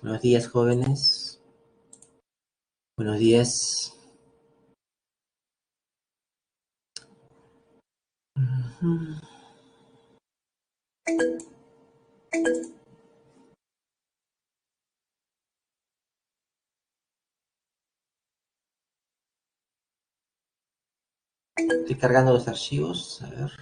Buenos días, jóvenes. Buenos días. Estoy cargando los archivos. A ver.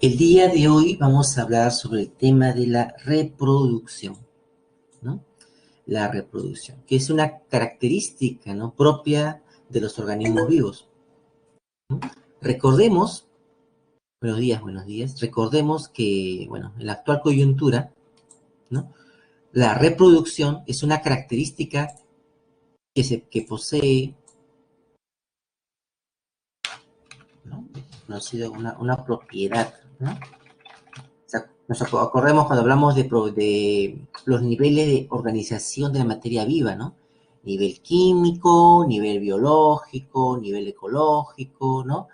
El día de hoy vamos a hablar sobre el tema de la reproducción, ¿no? La reproducción, que es una característica, ¿no?, propia de los organismos vivos, ¿no? Recordemos, buenos días, recordemos que, bueno, en la actual coyuntura, ¿no?, la reproducción es una característica que posee, ¿no?, conocido una propiedad, ¿no? O sea, nos acordemos cuando hablamos de los niveles de organización de la materia viva, ¿no? Nivel químico, nivel biológico, nivel ecológico, ¿no?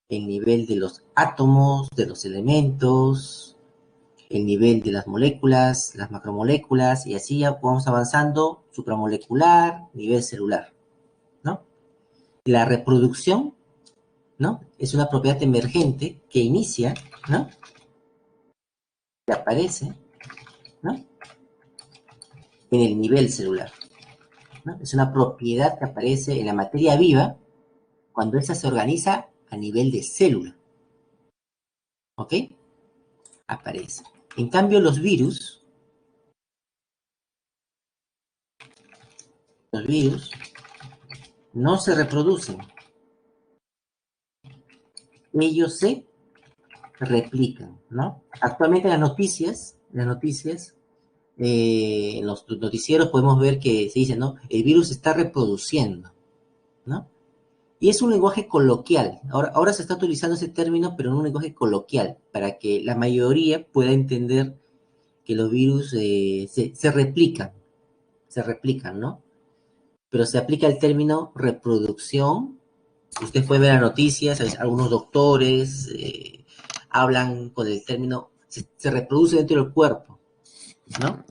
El nivel de los átomos, de los elementos, el nivel de las moléculas, las macromoléculas, y así ya vamos avanzando, supramolecular, nivel celular, ¿no? La reproducción, ¿no?, es una propiedad emergente que inicia, ¿no?, que aparece, ¿no?, en el nivel celular, ¿no? Es una propiedad que aparece en la materia viva cuando esa se organiza a nivel de célula, ¿ok? Aparece. En cambio, los virus no se reproducen, ellos se replican, ¿no? Actualmente en en los noticieros podemos ver que se dice, ¿no?, el virus se está reproduciendo, ¿no? Y es un lenguaje coloquial. Ahora se está utilizando ese término, pero en un lenguaje coloquial, para que la mayoría pueda entender que los virus se replican, ¿no? Pero se aplica el término reproducción. Usted puede ver las noticias, algunos doctores hablan con el término, se reproduce dentro del cuerpo, ¿no?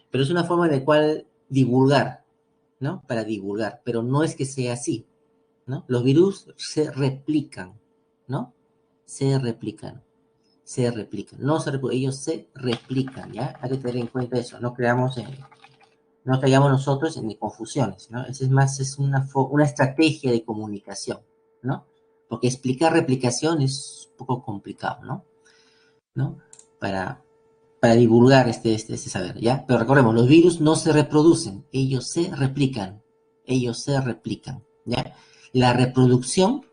Pero es una forma en la cual divulgar, ¿no? Para divulgar, pero no es que sea así, ¿no? Los virus se replican, ¿no? No se reproducen, ellos se replican, ¿ya? Hay que tener en cuenta eso, no caigamos nosotros en confusiones, ¿no? Es una estrategia de comunicación, ¿no? Porque explicar replicación es un poco complicado, ¿no? ¿No? Para divulgar este saber, ¿ya? Pero recordemos, los virus no se reproducen, ellos se replican, ¿ya? La reproducción,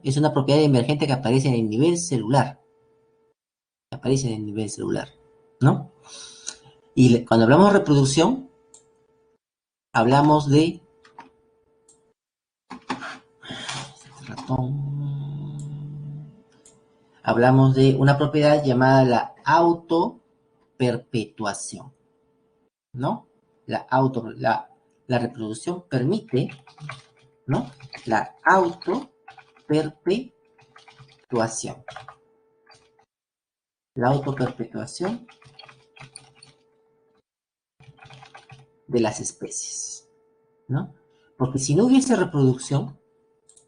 es una propiedad emergente que aparece en el nivel celular, ¿no? Y cuando hablamos de reproducción, hablamos de hablamos de una propiedad llamada la autoperpetuación, ¿no? La reproducción permite, ¿no? La autoperpetuación. La autoperpetuación de las especies, ¿no? Porque si no hubiese reproducción,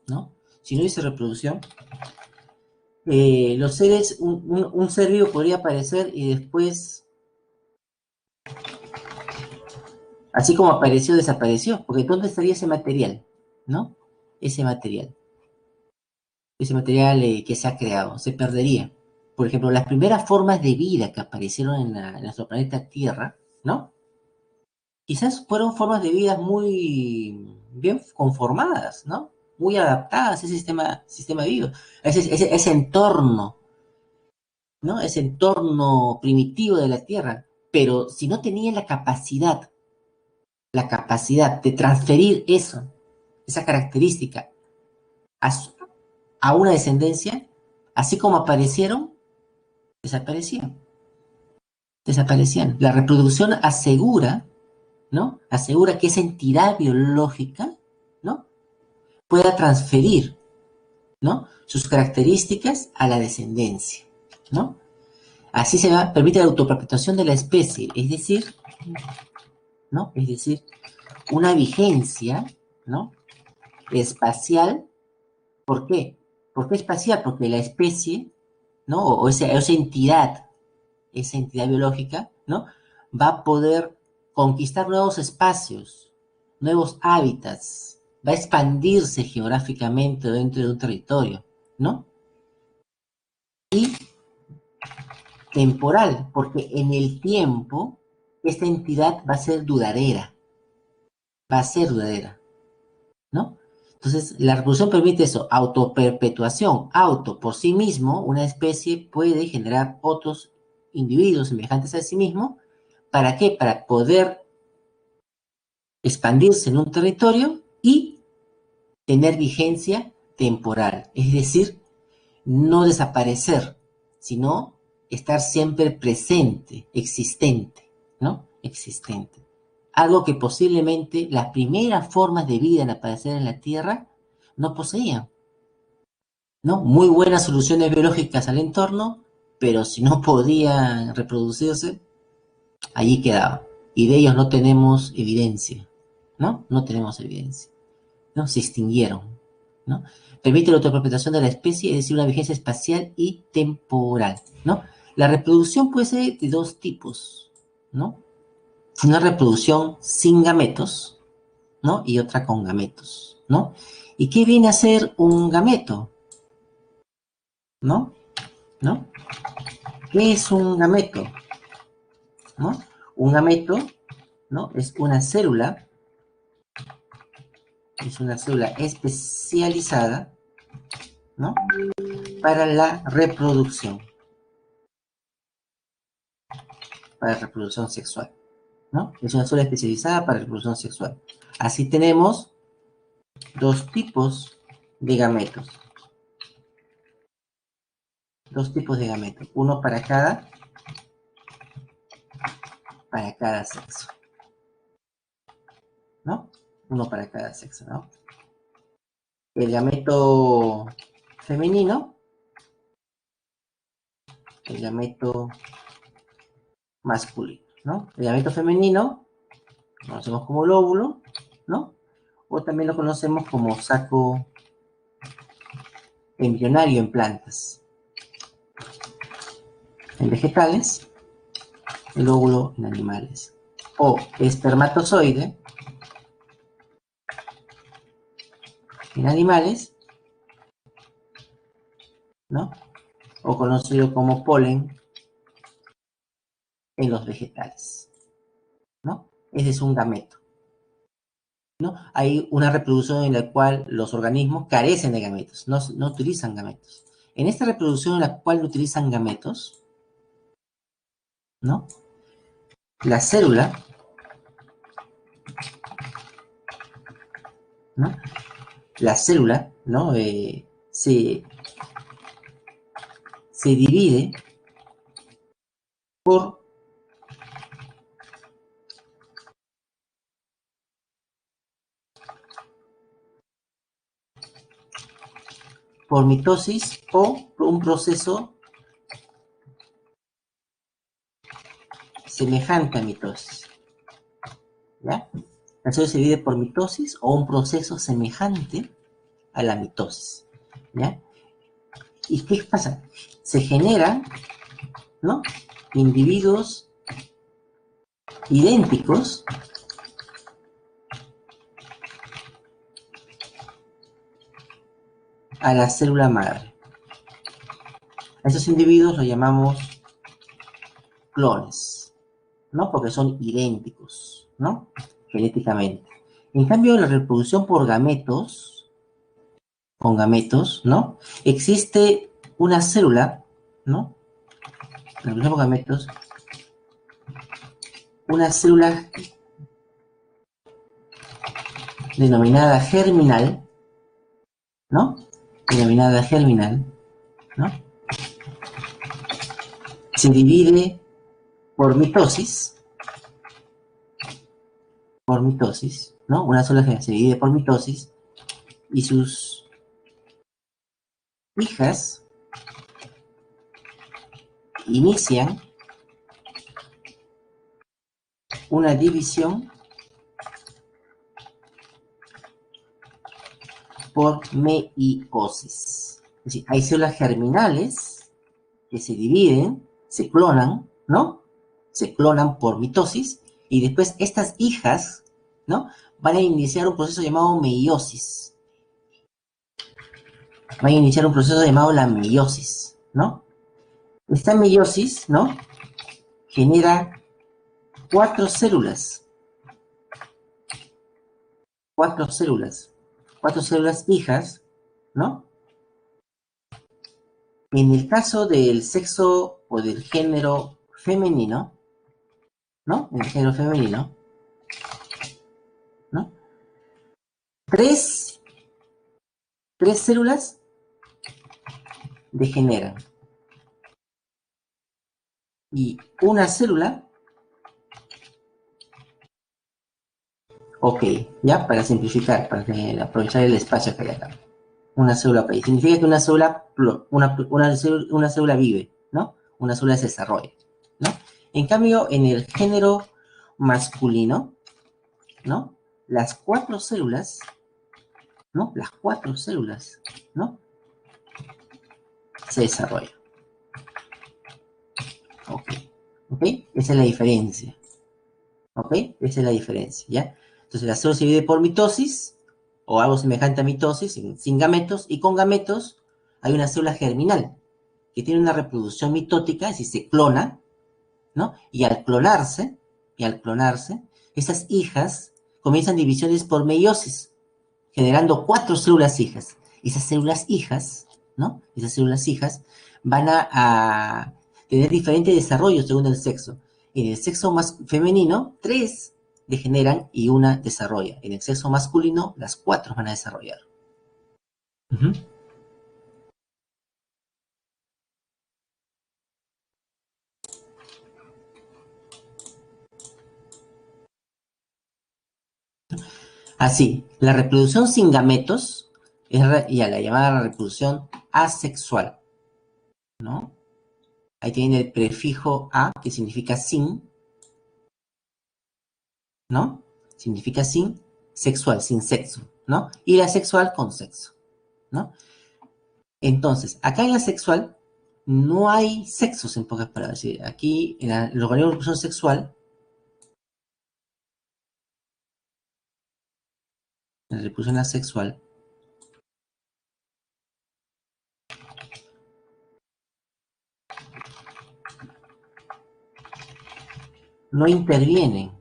¿no? Si no hubiese reproducción, los seres, un ser vivo podría aparecer y después, así como apareció, desapareció, porque ¿dónde estaría ese material? ¿No? Ese material, que se ha creado, se perdería. Por ejemplo, las primeras formas de vida que aparecieron en nuestro planeta Tierra, ¿no? Quizás fueron formas de vida muy bien conformadas, ¿no? Muy adaptadas a ese sistema vivo, a ese entorno, ¿no? Ese entorno primitivo de la Tierra. Pero si no tenían la capacidad de transferir eso, esa característica, a, a una descendencia, así como aparecieron, desaparecían. Desaparecían. La reproducción asegura, ¿no? Asegura que esa entidad biológica, ¿no? Pueda transferir, ¿no? Sus características a la descendencia, ¿no? Así permite la autoperpetuación de la especie, es decir, ¿no? Es decir, una vigencia, ¿no? Espacial. ¿Por qué? ¿Por qué espacial? Porque la especie, ¿no? O esa entidad biológica, ¿no? Va a poder conquistar nuevos espacios, nuevos hábitats, va a expandirse geográficamente dentro de un territorio, ¿no? Y temporal, porque en el tiempo esta entidad va a ser duradera, ¿no? Entonces, la reproducción permite eso, autoperpetuación. Auto, por sí mismo, una especie puede generar otros individuos semejantes a sí mismo. ¿Para qué? Para poder expandirse en un territorio y tener vigencia temporal. Es decir, no desaparecer, sino estar siempre presente, existente, ¿no? Existente. Algo que posiblemente las primeras formas de vida en aparecer en la Tierra no poseían, ¿no? Muy buenas soluciones biológicas al entorno, pero si no podían reproducirse, allí quedaba. Y de ellos no tenemos evidencia, ¿no? No tenemos evidencia, ¿no? Se extinguieron, ¿no? Permite la autoperpetuación de la especie, es decir, una vigencia espacial y temporal, ¿no? La reproducción puede ser de dos tipos, ¿no? Una reproducción sin gametos, ¿no? Y otra con gametos, ¿no? ¿Y qué viene a ser un gameto? ¿No? ¿No? ¿Qué es un gameto? ¿No? Un gameto, ¿no? Es una célula especializada, ¿no? Para la reproducción sexual, ¿no? Es una célula especializada para reproducción sexual. Así tenemos dos tipos de gametos. Uno para cada sexo, ¿no? Uno para cada sexo, ¿no? El gameto femenino, el gameto masculino, ¿no? El gameto femenino lo conocemos como lóbulo, ¿no? O también lo conocemos como saco embrionario en plantas. En vegetales, el óvulo en animales. O espermatozoide en animales, ¿no? O conocido como polen en los vegetales, ¿no? Ese es un gameto, ¿no? Hay una reproducción en la cual los organismos carecen de gametos, no utilizan gametos. En esta reproducción en la cual no utilizan gametos, ¿no? La célula, ¿no? La célula, ¿no? Se se divide por mitosis o un proceso semejante a mitosis. ¿Ya? La célula se divide por mitosis o un proceso semejante a la mitosis. ¿Ya? ¿Y qué pasa? Se generan, ¿no?, individuos idénticos a la célula madre. A esos individuos los llamamos clones, ¿no? Porque son idénticos, ¿no?, genéticamente. En cambio, la reproducción por gametos, con gametos, ¿no?, existe una célula, ¿no?, la reproducción por gametos, una célula denominada germinal, ¿no?, denominada germinal, ¿no?, se divide por mitosis, ¿no? Una sola generación se divide por mitosis y sus hijas inician una división por meiosis. Es decir, hay células germinales que se dividen, se clonan, ¿no? Se clonan por mitosis y después estas hijas, ¿no?, van a iniciar un proceso llamado meiosis. Van a iniciar un proceso llamado la meiosis, ¿no? Esta meiosis, ¿no?, genera cuatro células hijas, ¿no? En el caso del sexo o del género femenino, ¿no? En el género femenino, ¿no?, tres células degeneran y una célula, ok, ya, para simplificar, para aprovechar el espacio que hay acá. Una célula, ok, significa que una célula vive, ¿no? Una célula se desarrolla, ¿no? En cambio, en el género masculino, ¿no?, las cuatro células, ¿no?, ¿no?, se desarrollan. Ok, ok, esa es la diferencia. Ok, esa es la diferencia, ¿ya? Entonces la célula se divide por mitosis, o algo semejante a mitosis, sin gametos, y con gametos hay una célula germinal, que tiene una reproducción mitótica, es decir, se clona, ¿no? Y al clonarse, esas hijas comienzan divisiones por meiosis, generando cuatro células hijas. Esas células hijas, ¿no? Esas células hijas van a tener diferentes desarrollos según el sexo. En el sexo más femenino, tres degeneran y una desarrolla. En el sexo masculino, las cuatro van a desarrollar. Uh-huh. Así, la reproducción sin gametos es ya la llamada reproducción asexual, ¿no? Ahí tiene el prefijo a, que significa sin, ¿no? Significa sin, sexual, sin sexo, ¿no? Y la sexual con sexo, ¿no? Entonces, acá en la sexual no hay sexos, en pocas palabras. Aquí, en el organismo de reproducción sexual, en la reproducción asexual, no intervienen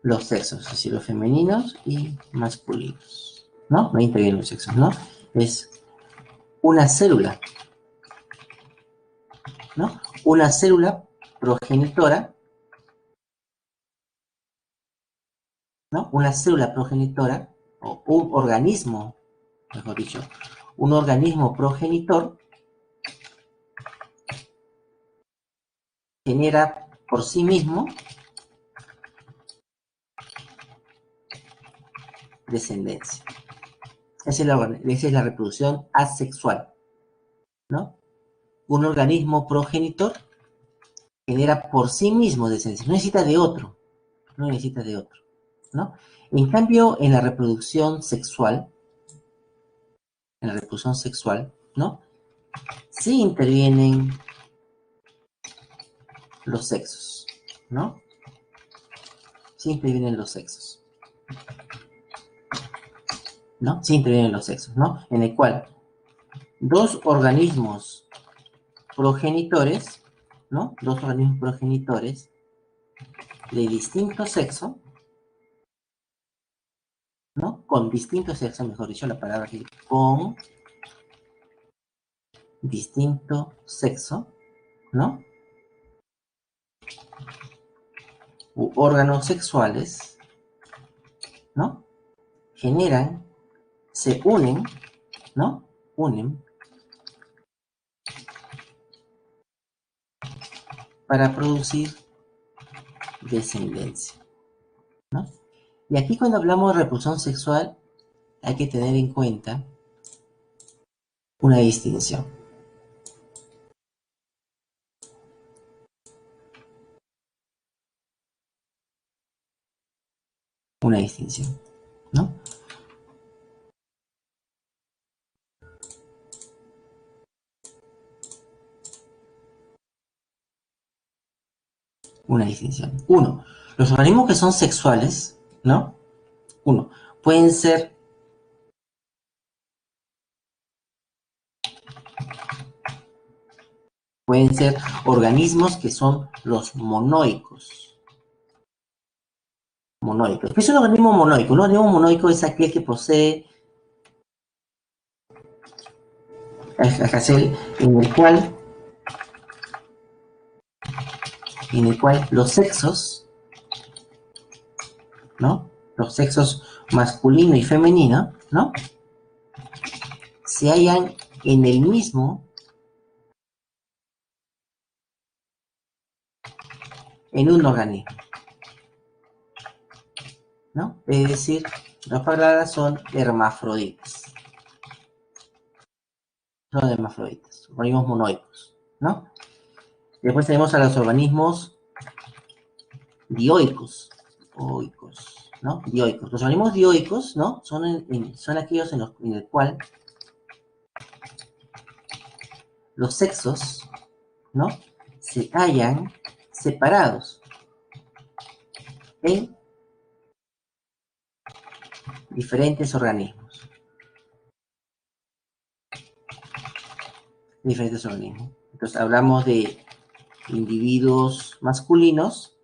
los sexos, es decir, los femeninos y masculinos, ¿no? No intervienen los sexos, ¿no? Es una célula, ¿no? Una célula progenitora ¿no? Una célula progenitora, o un organismo, mejor dicho, un organismo progenitor genera por sí mismo descendencia. Esa es la reproducción asexual, ¿no? Un organismo progenitor genera por sí mismo descendencia, no necesita de otro, no necesita de otro, ¿no? En cambio, en la reproducción sexual, ¿no? Sí intervienen los sexos, ¿no? Sí intervienen los sexos, ¿no? Sí intervienen los sexos, ¿no? En el cual dos organismos progenitores, ¿no? Dos organismos progenitores de distinto sexo, ¿no? Con distinto sexo, mejor dicho, la palabra que con distinto sexo, ¿no? U órganos sexuales, ¿no? Generan, se unen, ¿no? Unen para producir descendencia, ¿no? Y aquí cuando hablamos de reproducción sexual hay que tener en cuenta una distinción. Una distinción, ¿no? Una distinción. Uno, los organismos que son sexuales, ¿no? Uno, pueden ser organismos que son los monoicos. Monoicos. ¿Qué es un organismo monoico? Un organismo monoico es aquel que posee en el cual los sexos, ¿no? Los sexos masculino y femenino, ¿no? Se hallan en el mismo, en un organismo, ¿no? Es decir, las palabras son hermafroditas. Son hermafroditas, organismos monoicos, ¿no? Después tenemos a los organismos dioicos, ¿no? Dioicos. Los organismos dioicos, ¿no? Son aquellos en el cual los sexos, ¿no? Se hallan separados en diferentes organismos. Entonces hablamos de individuos masculinos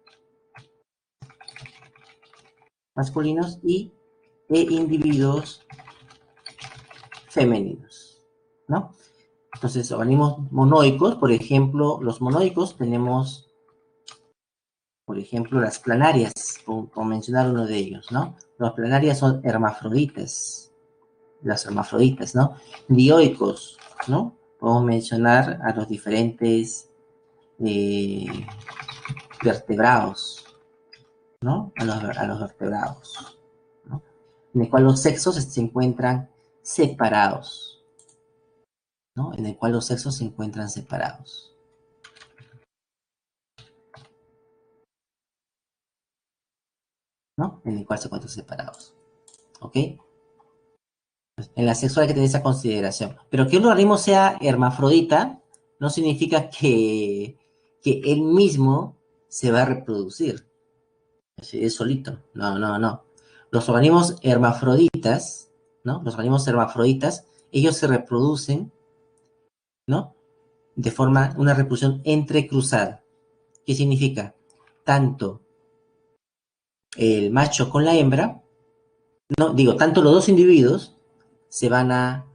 e individuos femeninos, ¿no? Entonces, organismos monoicos, por ejemplo, los monoicos tenemos, por ejemplo, las planarias, por mencionar uno de ellos, ¿no? Las planarias son hermafroditas, las hermafroditas, ¿no? Dioicos, ¿no? Podemos mencionar a los diferentes eh, vertebrados, ¿no? A los vertebrados, ¿no? En el cual los sexos se encuentran separados, ¿no? En el cual los sexos se encuentran separados, ¿no? En el cual se encuentran separados, ¿ok? En la sexual hay que tener esa consideración. Pero que un organismo sea hermafrodita no significa que él mismo se va a reproducir. Es solito. No, no, no. Los organismos hermafroditas, ¿no? Los organismos hermafroditas, ellos se reproducen, ¿no? De forma, una reproducción entrecruzada. ¿Qué significa? Tanto el macho con la hembra, no, digo, tanto los dos individuos se van a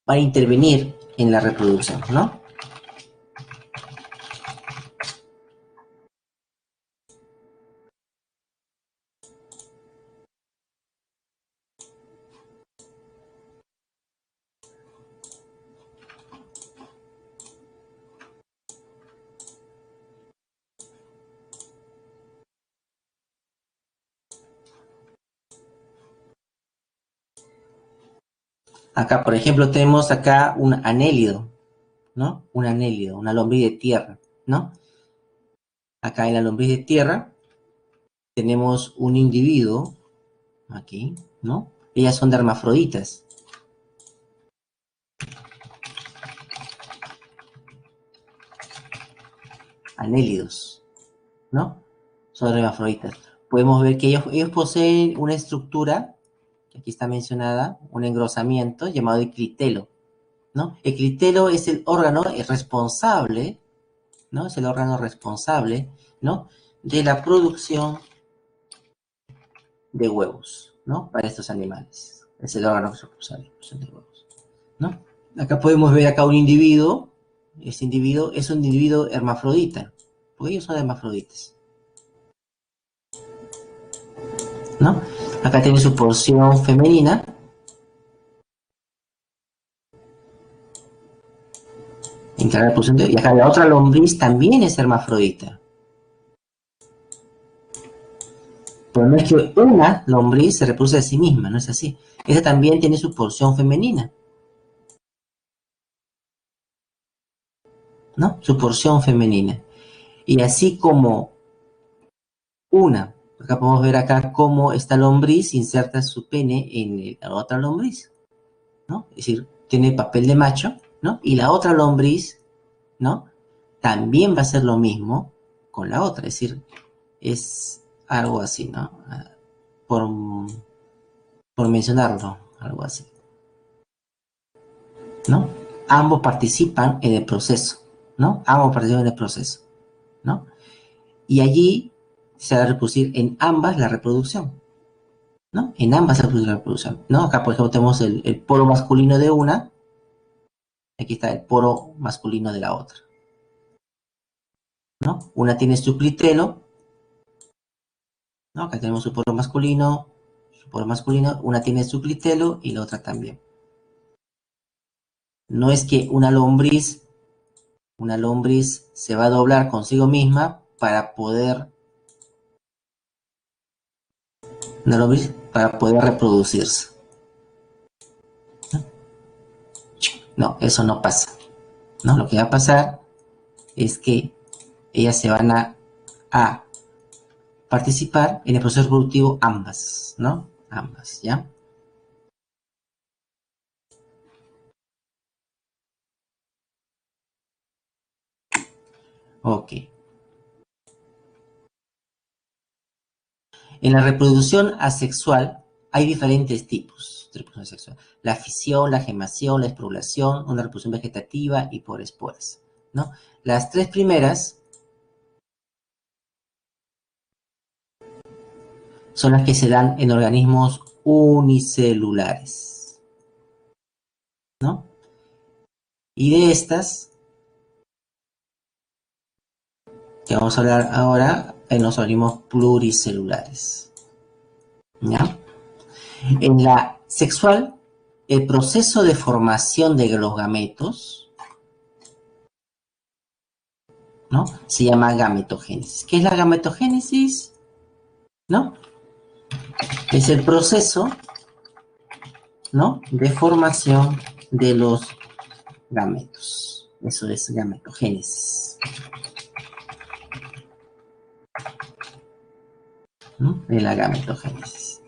para intervenir en la reproducción, ¿no? Acá, por ejemplo, tenemos acá un anélido, ¿no? Un anélido, una lombriz de tierra, ¿no? Acá en la lombriz de tierra tenemos un individuo, aquí, ¿no? Ellas son de hermafroditas. Anélidos, ¿no? Son hermafroditas. Podemos ver que ellos poseen una estructura, que aquí está mencionada, un engrosamiento llamado eclitelo, ¿no? El eclitelo es el órgano responsable, ¿no? Es el órgano responsable, ¿no? De la producción de huevos, ¿no? Para estos animales. Es el órgano responsable de la producción de huevos, ¿no? Acá podemos ver acá un individuo. Este individuo es un individuo hermafrodita, porque ellos son hermafroditas, ¿no? Acá tiene su porción femenina. Encarga la porción y acá la otra lombriz también es hermafrodita. Pero no es que una lombriz se reproduce a sí misma, no es así. Esa también tiene su porción femenina, ¿no? Su porción femenina. Y así como acá podemos ver acá cómo esta lombriz inserta su pene en la otra lombriz, ¿no? Es decir, tiene papel de macho, ¿no? Y la otra lombriz, ¿no? También va a hacer lo mismo con la otra, es decir, es algo así, ¿no? Por, por mencionarlo, algo así, ¿no? Ambos participan en el proceso, ¿no? Ambos participan en el proceso, ¿no? Y allí se va a reproducir en ambas la reproducción, ¿no? En ambas se reproduce la reproducción, ¿no? Acá, por ejemplo, tenemos el poro masculino de una, aquí está el poro masculino de la otra, ¿no? Una tiene su clitelo, ¿no? Acá tenemos su poro masculino, una tiene su clitelo y la otra también. No es que una lombriz se va a doblar consigo misma para poder reproducirse. No, eso no pasa, ¿no? Lo que va a pasar es que ellas se van a participar en el proceso reproductivo ambas, ¿no? Ambas, ¿ya? Ok. En la reproducción asexual hay diferentes tipos de reproducción asexual. La fisión, la gemación, la esporulación, una reproducción vegetativa y por esporas, ¿no? Las tres primeras son las que se dan en organismos unicelulares, ¿no? Y de estas, que vamos a hablar ahora, en los organismos pluricelulares, ¿ya? En la sexual, el proceso de formación de los gametos, ¿no? Se llama gametogénesis. ¿Qué es la gametogénesis? ¿No? Es el proceso, ¿no? De formación de los gametos. Eso es gametogénesis, ¿no? De la gametogénesis,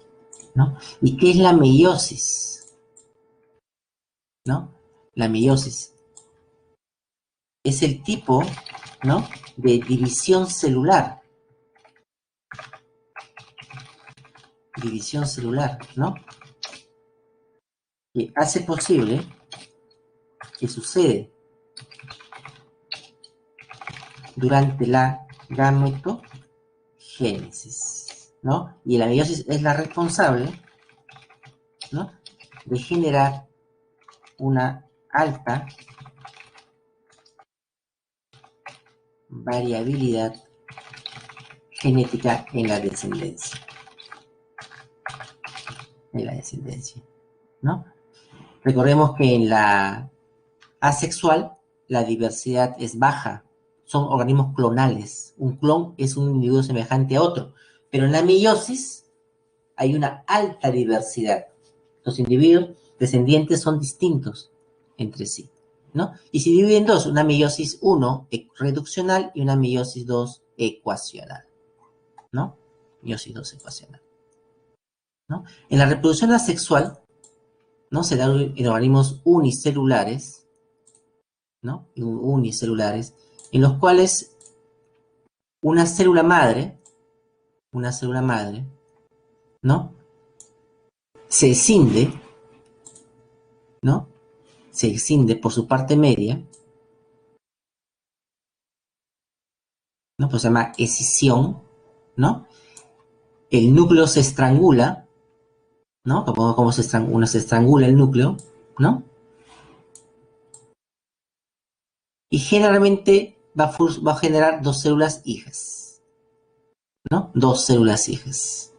¿no? ¿Y qué es la meiosis? ¿No? La meiosis es el tipo, ¿no? De división celular. División celular, ¿no? Que hace posible que sucede durante la gametogénesis, ¿no? Y la meiosis es la responsable, ¿no? De generar una alta variabilidad genética en la descendencia. ¿No? Recordemos que en la asexual la diversidad es baja, son organismos clonales. Un clon es un individuo semejante a otro, pero en la meiosis hay una alta diversidad. Los individuos descendientes son distintos entre sí, ¿no? Y se divide en dos, una meiosis 1 reduccional y una meiosis 2 ecuacional, ¿no? Meiosis 2 ecuacional, ¿no? En la reproducción asexual, ¿no? Se dan en organismos unicelulares, ¿no? Unicelulares, en los cuales una célula madre, ¿no? Se escinde, ¿no? Se escinde por su parte media, ¿no? Pues se llama escisión, ¿no? El núcleo se estrangula, ¿no? Como uno se estrangula el núcleo, ¿no? Y generalmente va a generar dos células hijas, ¿no? Dos células hijas,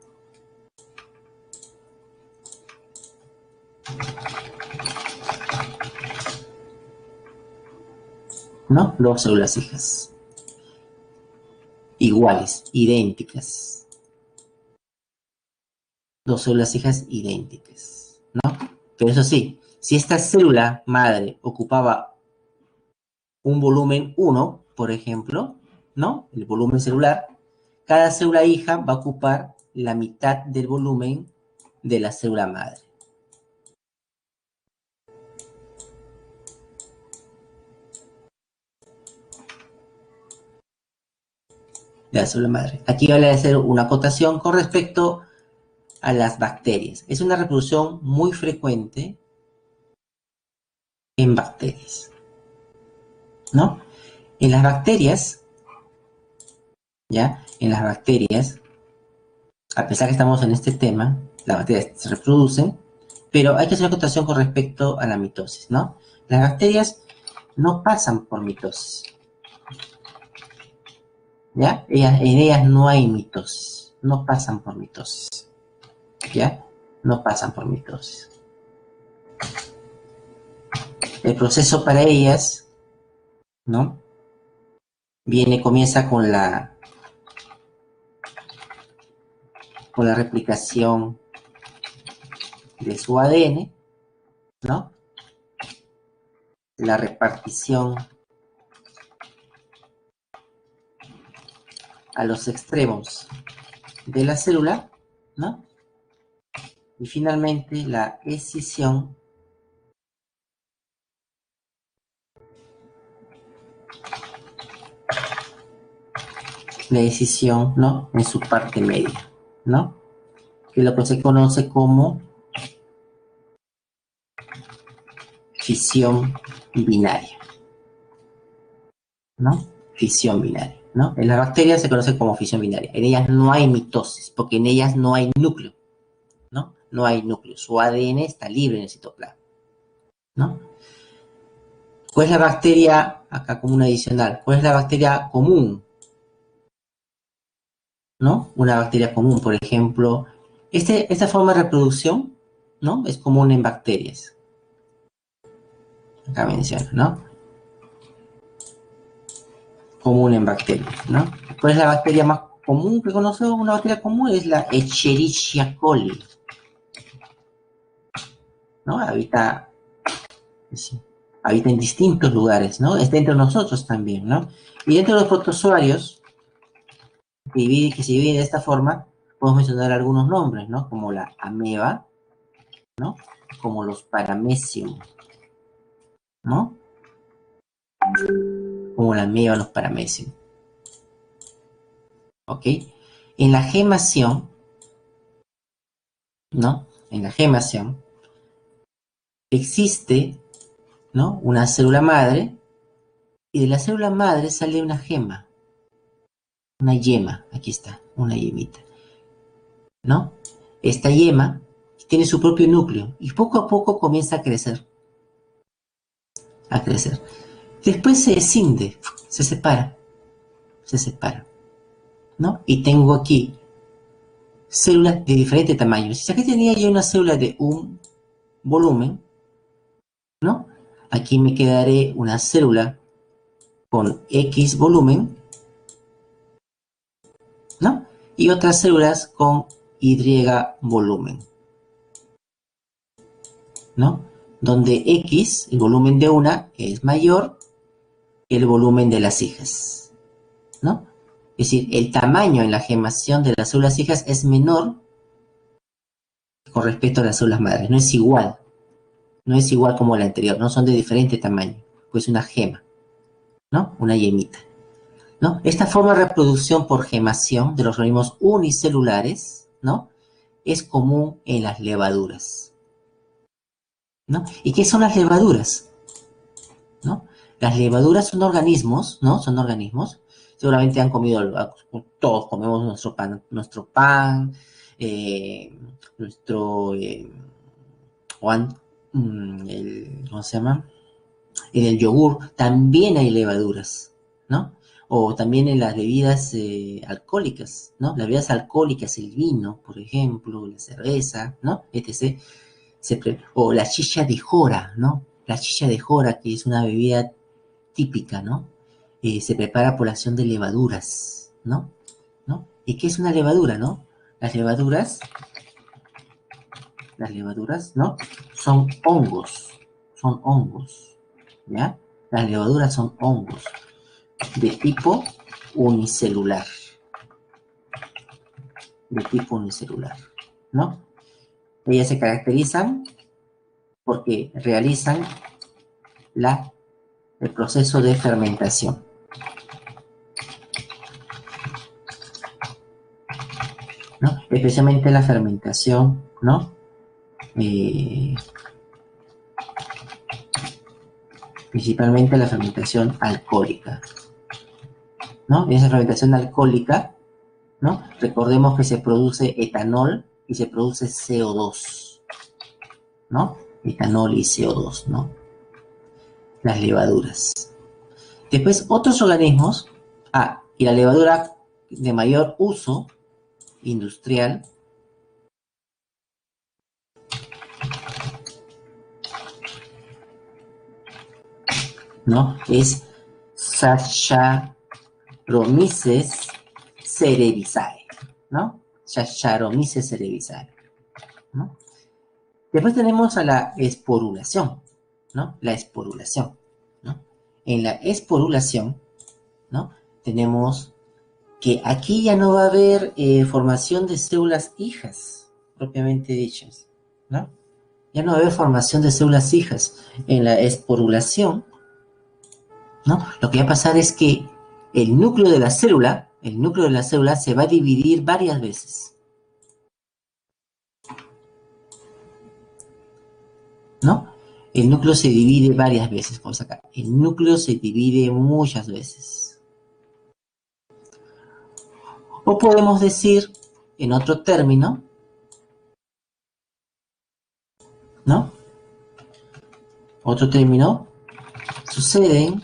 ¿no? Dos células hijas. Iguales, idénticas. Dos células hijas idénticas, ¿no? Pero eso sí, si esta célula madre ocupaba un volumen 1, por ejemplo, ¿no? El volumen celular, cada célula hija va a ocupar la mitad del volumen de la célula madre. De la célula madre. Aquí vale hacer una acotación con respecto a las bacterias. Es una reproducción muy frecuente en bacterias, ¿no? En las bacterias, ¿ya? En las bacterias, a pesar que estamos en este tema, las bacterias se reproducen, pero hay que hacer una acotación con respecto a la mitosis, ¿no? Las bacterias no pasan por mitosis, ¿ya? En ellas no hay mitosis, no pasan por mitosis, ¿ya? No pasan por mitosis. El proceso para ellas, ¿no? Comienza con la replicación de su ADN, ¿no? La repartición a los extremos de la célula, ¿no? Y finalmente la escisión ¿no? En su parte media, ¿no? Que es lo que se conoce como fisión binaria, ¿no? Fisión binaria, ¿no? En las bacterias se conoce como fisión binaria. En ellas no hay mitosis, porque en ellas no hay núcleo, ¿no? No hay núcleo. Su ADN está libre en el citoplasma, ¿no? ¿Cuál es la bacteria, acá como un adicional, cuál es la bacteria común? ¿No? Una bacteria común, por ejemplo, esta forma de reproducción, ¿no? Es común en bacterias. Acá menciona, ¿no? Común en bacterias, ¿no? ¿Cuál es la bacteria más común que conocemos? Una bacteria común es la Escherichia coli, ¿no? Habita en distintos lugares, ¿no? Está entre nosotros también, ¿no? Y dentro de los protozoarios, que se dividen de esta forma, podemos mencionar algunos nombres, ¿no? Como la ameba, ¿no? Como los paramecium, ¿no? Como la ameba, los paramecium, ¿ok? En la gemación, ¿no? En la gemación existe, ¿no? Una célula madre, y de la célula madre sale una gema, una yema, aquí está, una yemita, ¿no? Esta yema tiene su propio núcleo y poco a poco comienza a crecer, a crecer. Después se escinde, se separa, ¿no? Y tengo aquí células de diferentes tamaños. Si aquí tenía yo una célula de un volumen, ¿no? Aquí me quedaré una célula con X volumen, ¿no? Y otras células con Y volumen, ¿no? Donde X, el volumen de una, es mayor que el volumen de las hijas, ¿no? Es decir, el tamaño en la gemación de las células hijas es menor con respecto a las células madres, no es igual. No es igual como la anterior, no son de diferente tamaño, pues una gema, ¿no? Una yemita, ¿no? Esta forma de reproducción por gemación de los organismos unicelulares, ¿no? Es común en las levaduras, ¿no? ¿Y qué son las levaduras? ¿No? Las levaduras son organismos, ¿no? Son organismos. Seguramente han comido, todos comemos nuestro pan, nuestro, ¿cómo se llama? En el yogur también hay levaduras, ¿no? O también en las bebidas alcohólicas, ¿no? Las bebidas alcohólicas, el vino, por ejemplo, la cerveza, ¿no? Etc. O la chicha de jora, ¿no? La chicha de jora, que es una bebida típica, ¿no? Se prepara por la acción de levaduras, ¿no? ¿No? ¿Y qué es una levadura, no? Las levaduras, ¿no? Son hongos, ¿ya? Las levaduras son hongos de tipo unicelular, ¿no? Ellas se caracterizan porque realizan el proceso de fermentación, ¿no? Especialmente la fermentación, ¿no? Principalmente la fermentación alcohólica, ¿no? En esa fermentación alcohólica, ¿no? Recordemos que se produce etanol y se produce CO2, ¿no? Etanol y CO2, ¿no? Las levaduras. Después, otros organismos, y la levadura de mayor uso industrial, ¿no? Es Saccharomyces cerevisiae, ¿no? Saccharomyces cerevisiae, ¿no? Después tenemos a la esporulación, ¿no? La esporulación, ¿no? En la esporulación, ¿no? Tenemos que aquí ya no va a haber formación de células hijas, propiamente dichas, ¿no? Ya no va a haber formación de células hijas. En la esporulación, ¿no? Lo que va a pasar es que el núcleo de la célula se va a dividir varias veces, ¿no? El núcleo se divide varias veces, como acá. El núcleo se divide muchas veces. O podemos decir, en otro término, ¿no? Otro término, suceden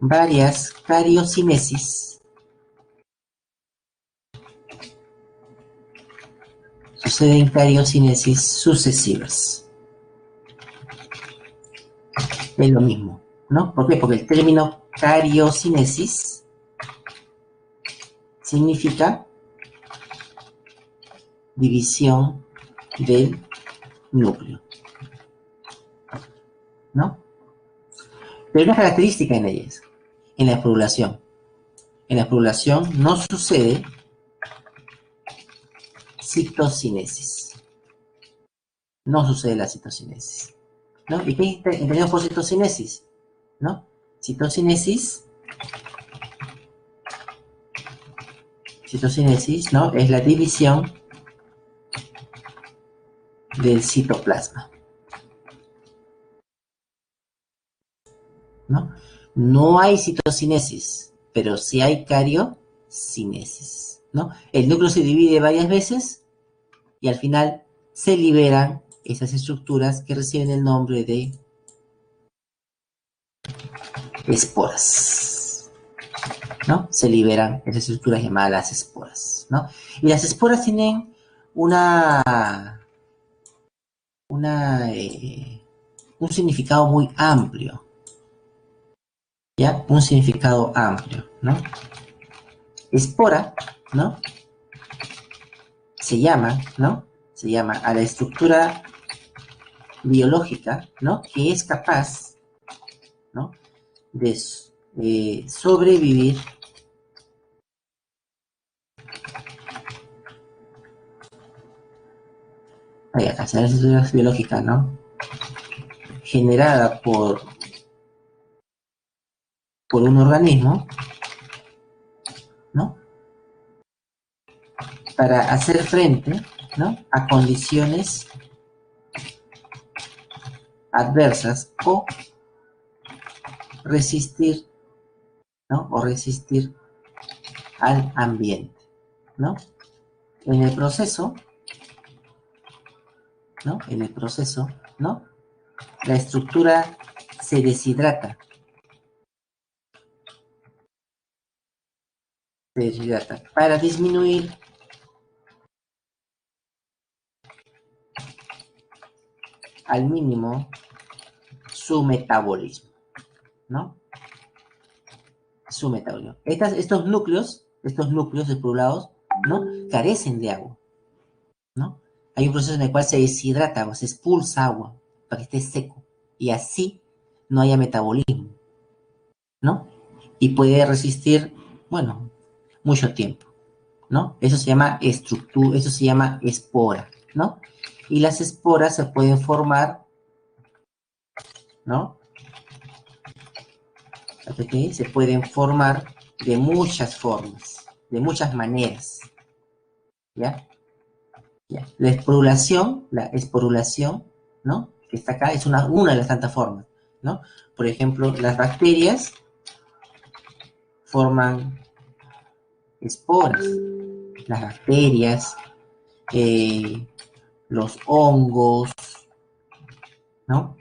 varias cariocinesis. Suceden cariocinesis sucesivas. Es lo mismo, ¿no? ¿Por qué? Porque el término cariocinesis significa división del núcleo, ¿no? Pero hay una característica en ellas, en la esporulación. En la esporulación no sucede citocinesis. No sucede la citocinesis, ¿no? ¿Y qué entendemos por citocinesis? ¿No? Citocinesis, ¿no? Es la división del citoplasma, ¿no? No hay citocinesis, pero sí hay cariocinesis, ¿no? El núcleo se divide varias veces y al final se liberan esas estructuras que reciben el nombre de esporas, ¿no? Se liberan esas estructuras llamadas las esporas, ¿no? Y las esporas tienen un significado muy amplio, ¿ya? Un significado amplio, ¿no? Espora, ¿no? Se llama, ¿no? se llama a la estructura biológica, ¿no? Que es capaz, ¿no? De sobrevivir acá, la estructura biológica, ¿no? Generada por un organismo, ¿no? Para hacer frente, ¿no? A condiciones adversas o resistir, ¿no? O resistir al ambiente, ¿no? En el proceso, ¿no? En el proceso, ¿no? La estructura se deshidrata. Se deshidrata para disminuir al mínimo su metabolismo, ¿no? Su metabolismo. Estos núcleos despoblados, ¿no? Carecen de agua, ¿no? Hay un proceso en el cual se deshidrata o se expulsa agua para que esté seco y así no haya metabolismo, ¿no? Y puede resistir, bueno, mucho tiempo, ¿no? Eso se llama estructura, eso se llama espora, ¿no? Y las esporas se pueden formar, ¿no? Se pueden formar de muchas formas, de muchas maneras, ¿ya? ¿Ya? La esporulación, ¿no? Que está acá, es una de las tantas formas, ¿no? Por ejemplo, las bacterias forman esporas, las bacterias, los hongos, ¿no?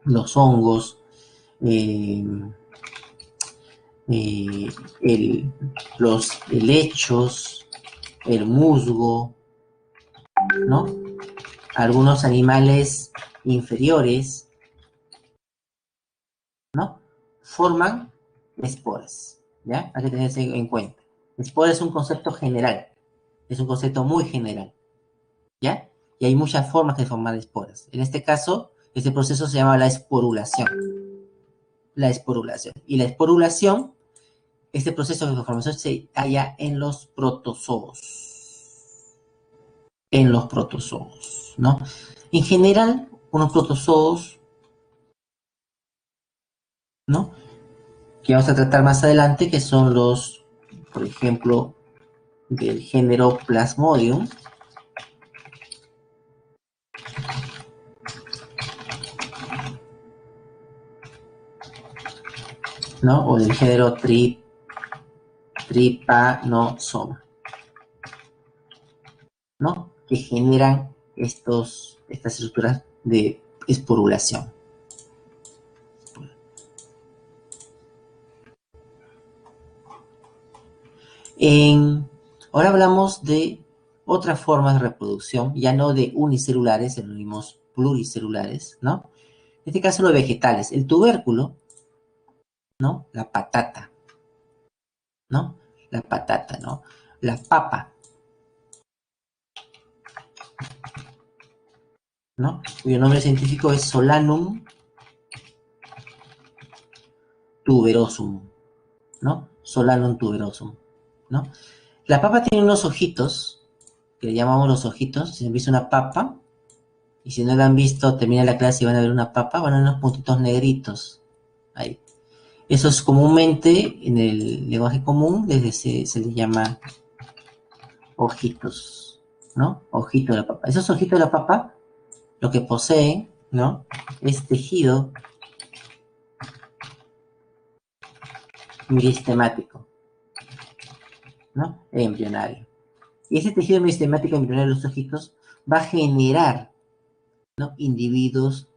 Los hongos, eh, eh, los helechos, el musgo, ¿no? Algunos animales inferiores, ¿no? Forman esporas, ¿ya? Hay que tenerse en cuenta. Espora es un concepto general, es un concepto muy general, ¿ya? Y hay muchas formas de formar esporas. En este caso, este proceso se llama la esporulación. La esporulación. Y la esporulación, este proceso de formación se halla en los protozoos. En los protozoos, ¿no? En general, unos protozoos, ¿no? Que vamos a tratar más adelante, que son los, por ejemplo, del género Plasmodium, ¿no? O del género Trypanosoma, ¿no? Que generan estas estructuras de esporulación. Ahora hablamos de otras formas de reproducción, ya no de unicelulares, sino pluricelulares, ¿no? En este caso los vegetales, el tubérculo, ¿no? La patata, ¿no? La patata, ¿no? La papa, ¿no? Cuyo nombre científico es Solanum tuberosum, ¿no? Solanum tuberosum, ¿no? La papa tiene unos ojitos, que le llamamos los ojitos. Si han visto una papa, y si no la han visto, termina la clase y van a ver una papa, van a ver unos puntitos negritos, ahí. Eso es comúnmente, en el lenguaje común, se le llama ojitos, ¿no? Ojito de la papa. Esos ojitos de la papa, lo que poseen, ¿no? Es tejido meristemático, ¿no? Embrionario. Y ese tejido meristemático embrionario de los ojitos va a generar, ¿no? Individuos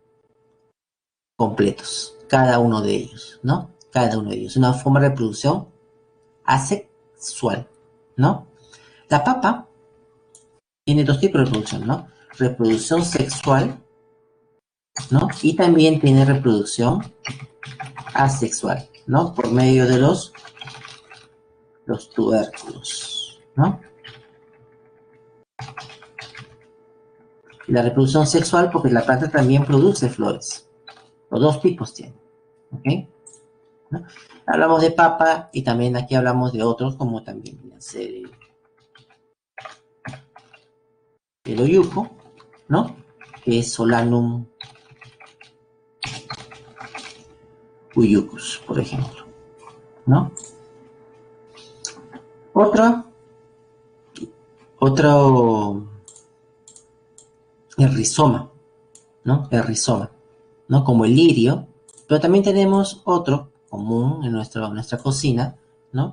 completos, cada uno de ellos, ¿no? Cada uno de ellos. Una forma de reproducción asexual, ¿no? La papa tiene dos tipos de reproducción, ¿no? Reproducción sexual, ¿no? Y también tiene reproducción asexual, ¿no? Por medio de los tubérculos, ¿no? La reproducción sexual, porque la planta también produce flores. Los dos tipos tiene. ¿Ok? ¿No? Hablamos de papa y también aquí hablamos de otros, como también viene a ser el oyuco, ¿no? Que es Solanum uyucus, por ejemplo, ¿no? Otro, el rizoma, ¿no? El rizoma, ¿no? Como el lirio, pero también tenemos otro común en nuestra cocina, ¿no?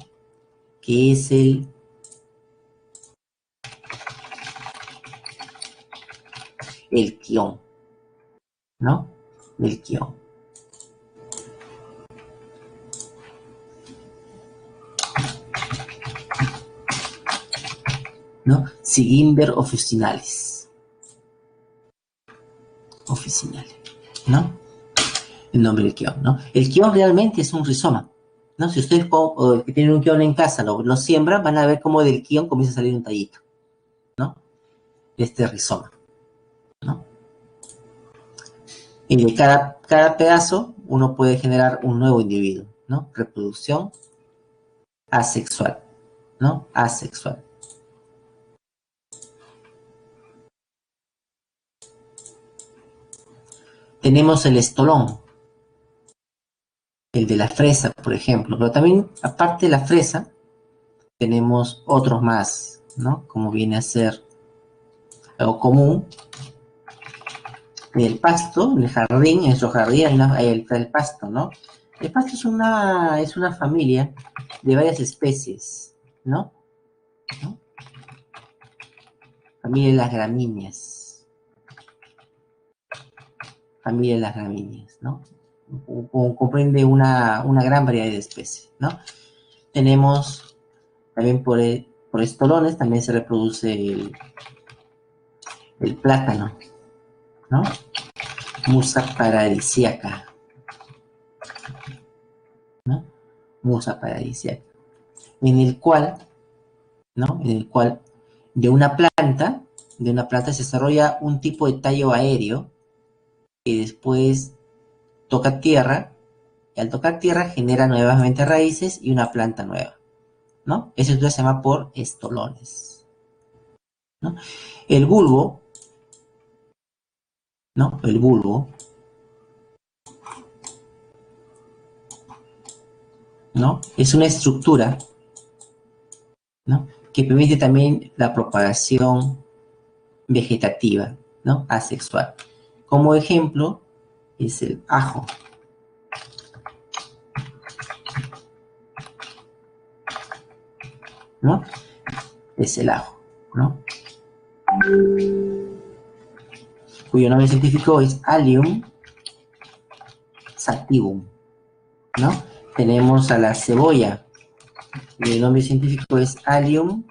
Que es el quión, ¿no? El quión, ¿no? Sigimber officinales, ¿no? El nombre del quión, ¿no? El quión realmente es un rizoma, ¿no? Si ustedes que tienen un quión en casa lo siembran, van a ver cómo del quión comienza a salir un tallito, ¿no? Este rizoma, ¿no? Y de cada pedazo uno puede generar un nuevo individuo, ¿no? Reproducción asexual, ¿no? Asexual. Tenemos el estolón, el de la fresa, por ejemplo, pero también, aparte de la fresa, tenemos otros más, ¿no? Como viene a ser algo común, el pasto, en el jardín, en nuestro jardín hay el pasto, ¿no? El pasto es una familia de varias especies, ¿no? ¿No? Familia de las gramíneas. Familia de las gramíneas, ¿no? Comprende una gran variedad de especies, ¿no? Tenemos también por estolones, también se reproduce el plátano, ¿no? Musa paradisiaca, ¿no? Musa paradisiaca, en el cual, ¿no? En el cual de una planta se desarrolla un tipo de tallo aéreo que después toca tierra y al tocar tierra genera nuevamente raíces y una planta nueva, ¿no? Eso se llama por estolones, ¿no? El bulbo, ¿no? El bulbo, ¿no? Es una estructura, ¿no? Que permite también la propagación vegetativa, ¿no? Asexual. Como ejemplo es el ajo, ¿no? Es el ajo, ¿no? Cuyo nombre científico es Allium sativum, ¿no? Tenemos a la cebolla, el nombre científico es Allium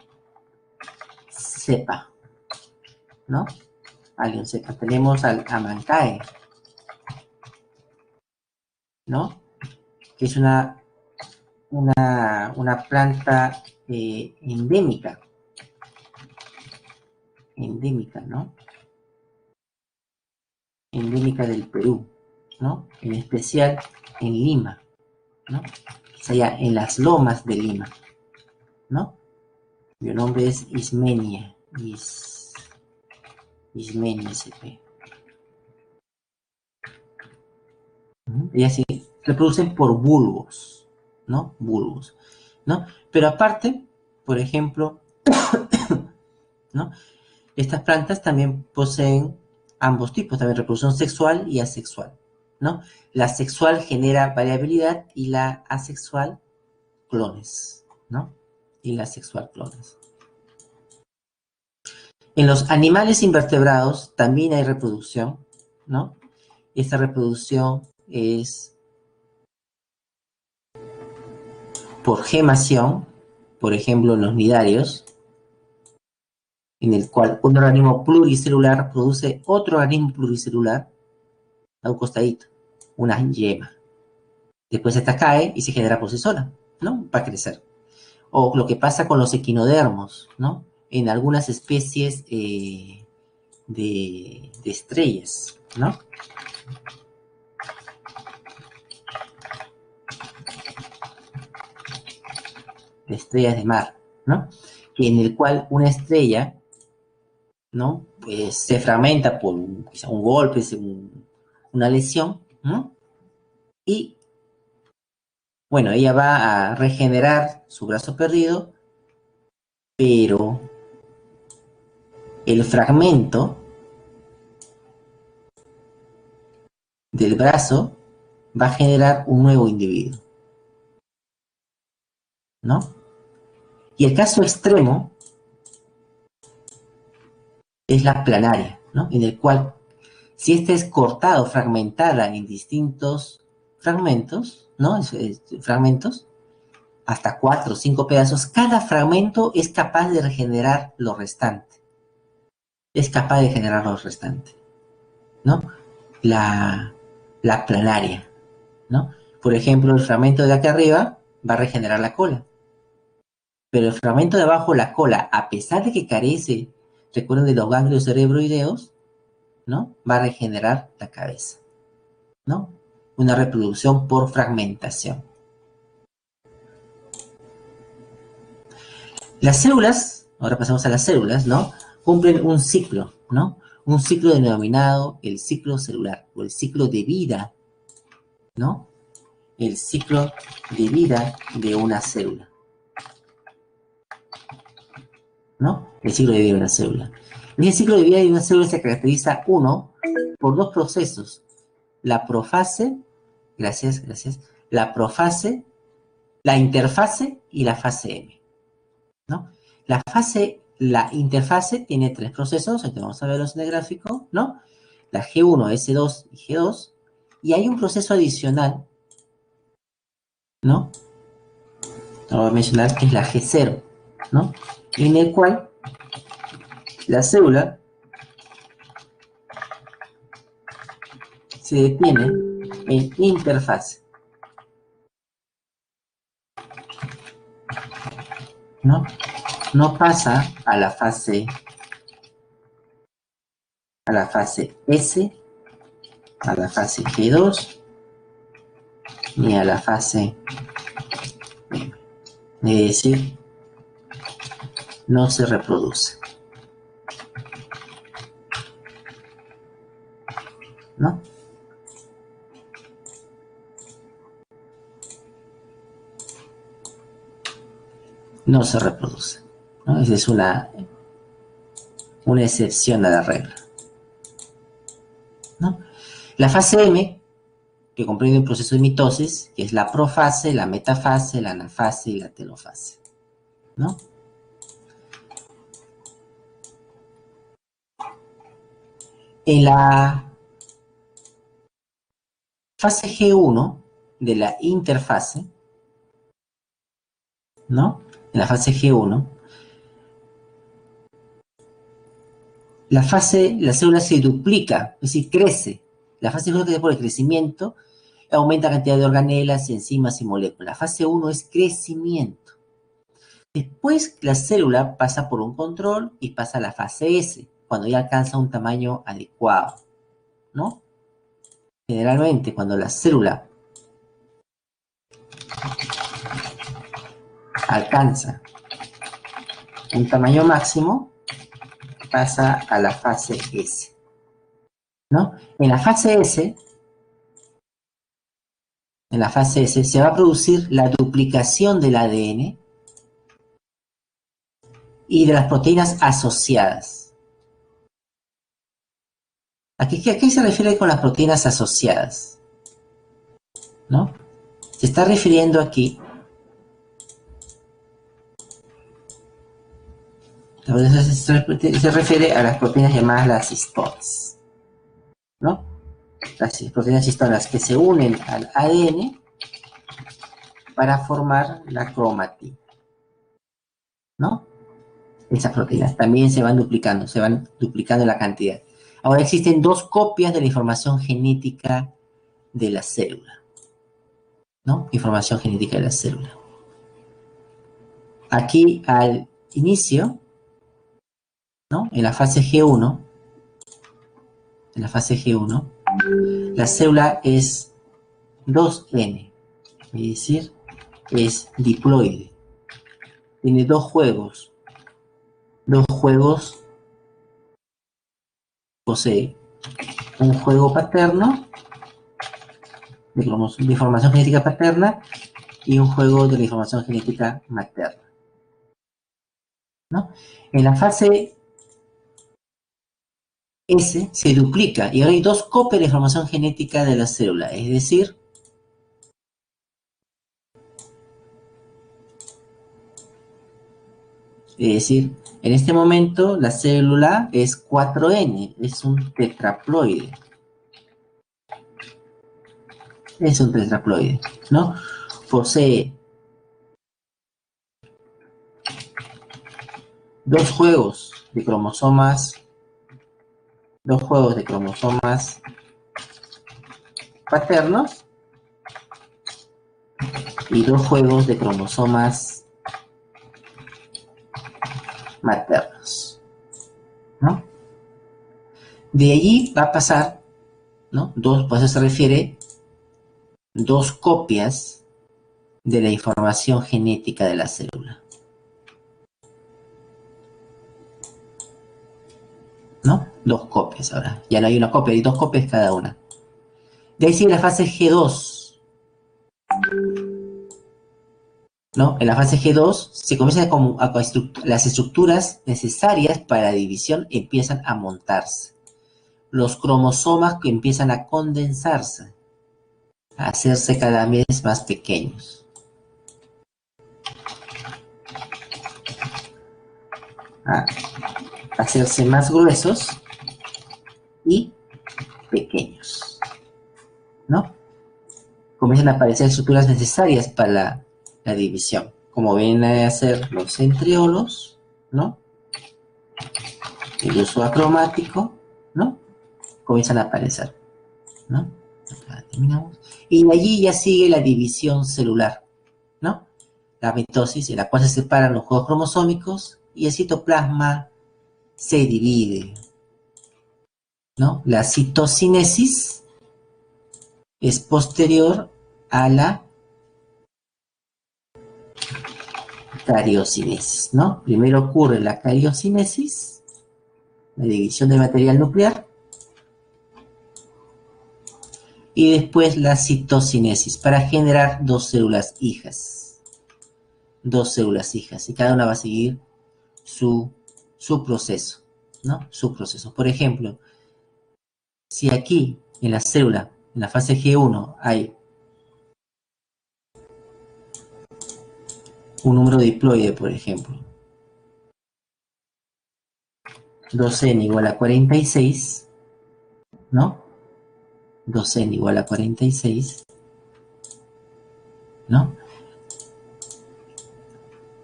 cepa, ¿no? Allium cepa. Tenemos al amancae, ¿no? Que es una planta endémica, ¿no? Endémica del Perú, ¿no? En especial en Lima, ¿no? O sea, en las lomas de Lima, ¿no? Mi nombre es Ismenia, Ismenia SP. Y así reproducen por bulbos, ¿no? Bulbos, ¿no? Pero aparte, por ejemplo, ¿no? Estas plantas también poseen ambos tipos, también reproducción sexual y asexual, ¿no? La sexual genera variabilidad y la asexual clones, ¿no? Y la sexual clones. En los animales invertebrados también hay reproducción, ¿no? Esta reproducción es por gemación, por ejemplo, en los nidarios, en el cual un organismo pluricelular produce otro organismo pluricelular a un costadito, una yema. Después esta cae y se genera por sí sola, ¿no? Para crecer. O lo que pasa con los equinodermos, ¿no? En algunas especies de estrellas, ¿no? De estrellas de mar, ¿no? En el cual una estrella, ¿no? Pues se fragmenta por quizá un golpe, una lesión, ¿no? Y, bueno, ella va a regenerar su brazo perdido, pero el fragmento del brazo va a generar un nuevo individuo, ¿no? Y el caso extremo es la planaria, ¿no? En el cual, si esta es cortada, fragmentada en distintos fragmentos, ¿no? Fragmentos, hasta 4 o 5 pedazos, cada fragmento es capaz de regenerar lo restante. Es capaz de generar lo restante, ¿no? La planaria, ¿no? Por ejemplo, el fragmento de acá arriba va a regenerar la cola. Pero el fragmento de abajo, la cola, a pesar de que carece, recuerden, de los ganglios cerebroideos, ¿no? Va a regenerar la cabeza, ¿no? Una reproducción por fragmentación. Las células, ahora pasamos a las células, ¿no? Cumplen un ciclo, ¿no? Un ciclo denominado el ciclo celular o el ciclo de vida, ¿no? El ciclo de vida de una célula, ¿no? El ciclo de vida de una célula. Y el ciclo de vida de una célula se caracteriza, uno, por dos procesos. La profase, gracias, la profase, la interfase y la fase M, ¿no? La interfase tiene tres procesos, aquí vamos a verlos en el gráfico, ¿no? La G1, S2 y G2, y hay un proceso adicional, ¿no? Lo voy a mencionar, que es la G0, ¿no? En el cual la célula se detiene en interfase, ¿no? No pasa a la fase S, a la fase G2, ni a la fase M. Es decir, no se reproduce, ¿no? No se reproduce, ¿no? Esa es una excepción a la regla, ¿no? La fase M, que comprende un proceso de mitosis, que es la profase, la metafase, la anafase y la telofase, ¿no? En la fase G1 de la interfase, ¿no? En la fase G1, la célula se duplica, es decir, crece. La fase G1 es por el crecimiento, aumenta la cantidad de organelas, enzimas y moléculas. La fase 1 es crecimiento. Después la célula pasa por un control y pasa a la fase S, cuando ya alcanza un tamaño adecuado, ¿no? Generalmente, cuando la célula alcanza un tamaño máximo, pasa a la fase S, ¿no? En la fase S se va a producir la duplicación del ADN y de las proteínas asociadas. ¿A qué se refiere con las proteínas asociadas? ¿No? Se está refiriendo aquí se refiere a las proteínas llamadas las histonas, ¿no? Las proteínas histonas que se unen al ADN para formar la cromatina, ¿no? Esas proteínas también se van duplicando la cantidad. Ahora existen dos copias de la información genética de la célula, ¿no? Información genética de la célula. Aquí al inicio, ¿no? En la fase G1, en la fase G1, la célula es 2N, es decir, es diploide. Tiene dos juegos posee un juego paterno de información genética paterna y un juego de la información genética materna, ¿no? En la fase S se duplica y ahora hay dos copias de información genética de la célula, es decir, en este momento la célula es 4N, es un tetraploide. Es un tetraploide, ¿no? Posee dos juegos de cromosomas paternos y dos juegos de cromosomas maternos, ¿no? De allí va a pasar, ¿no? Por eso se refiere dos copias de la información genética de la célula, ¿no? Dos copias ahora. Ya no hay una copia, hay dos copias cada una. De ahí sigue la fase G2, ¿no? En la fase G2 se comienzan las estructuras necesarias para la división empiezan a montarse. Los cromosomas que empiezan a condensarse, a hacerse cada vez más pequeños, a hacerse más gruesos y pequeños, ¿no? Comienzan a aparecer estructuras necesarias para la división, como ven a ser los centriolos, ¿no? El uso acromático, ¿no? Comienzan a aparecer, ¿no? Acá terminamos. Y de allí ya sigue la división celular, ¿no? La mitosis, en la cual se separan los juegos cromosómicos y el citoplasma se divide, ¿no? La citocinesis es posterior a la cariocinesis, ¿no? Primero ocurre la cariocinesis, la división del material nuclear, y después la citocinesis para generar dos células hijas, y cada una va a seguir su proceso, ¿no? Su proceso. Por ejemplo, si aquí en la célula, en la fase G1, hay un número diploide, por ejemplo, 2n igual a 46, ¿no? 2n igual a 46, ¿no?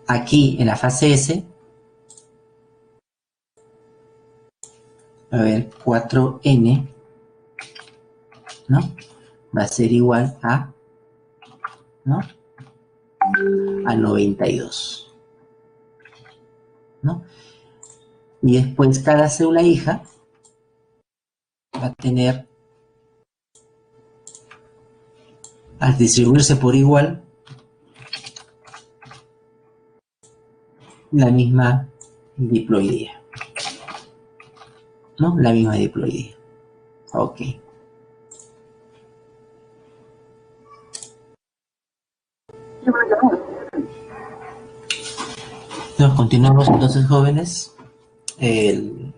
Aquí en la fase S, a ver, 4n, ¿no? Va a ser igual a, ¿no? A 92, ¿no? Y después cada célula hija va a tener, al distribuirse por igual, la misma diploidea, ¿no? La misma diploidea. Ok. Nos continuamos entonces, jóvenes. El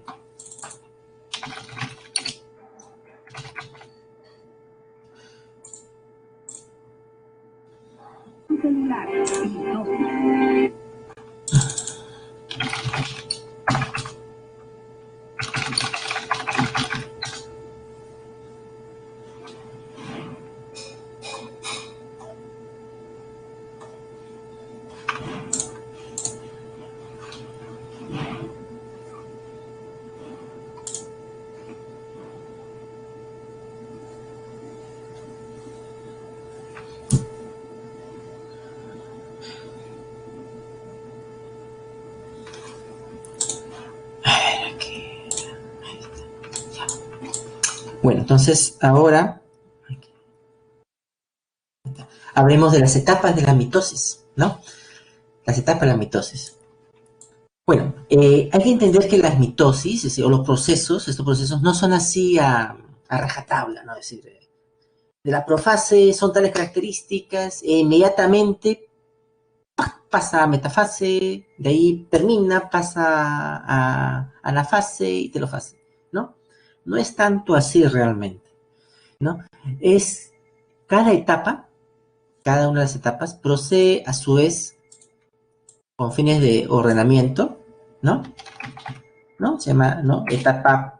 Bueno, entonces ahora hablemos de las etapas de la mitosis, ¿no? Las etapas de la mitosis. Bueno, hay que entender que las mitosis, es decir, o los procesos, estos procesos no son así a rajatabla, ¿no? Es decir, de la profase son tales características, e inmediatamente pasa a metafase, de ahí termina, pasa a anafase y telofase, ¿no? No es tanto así realmente, ¿no? Es cada etapa, cada una de las etapas, procede a su vez con fines de ordenamiento, ¿no? ¿No? Se llama, ¿no? Etapa,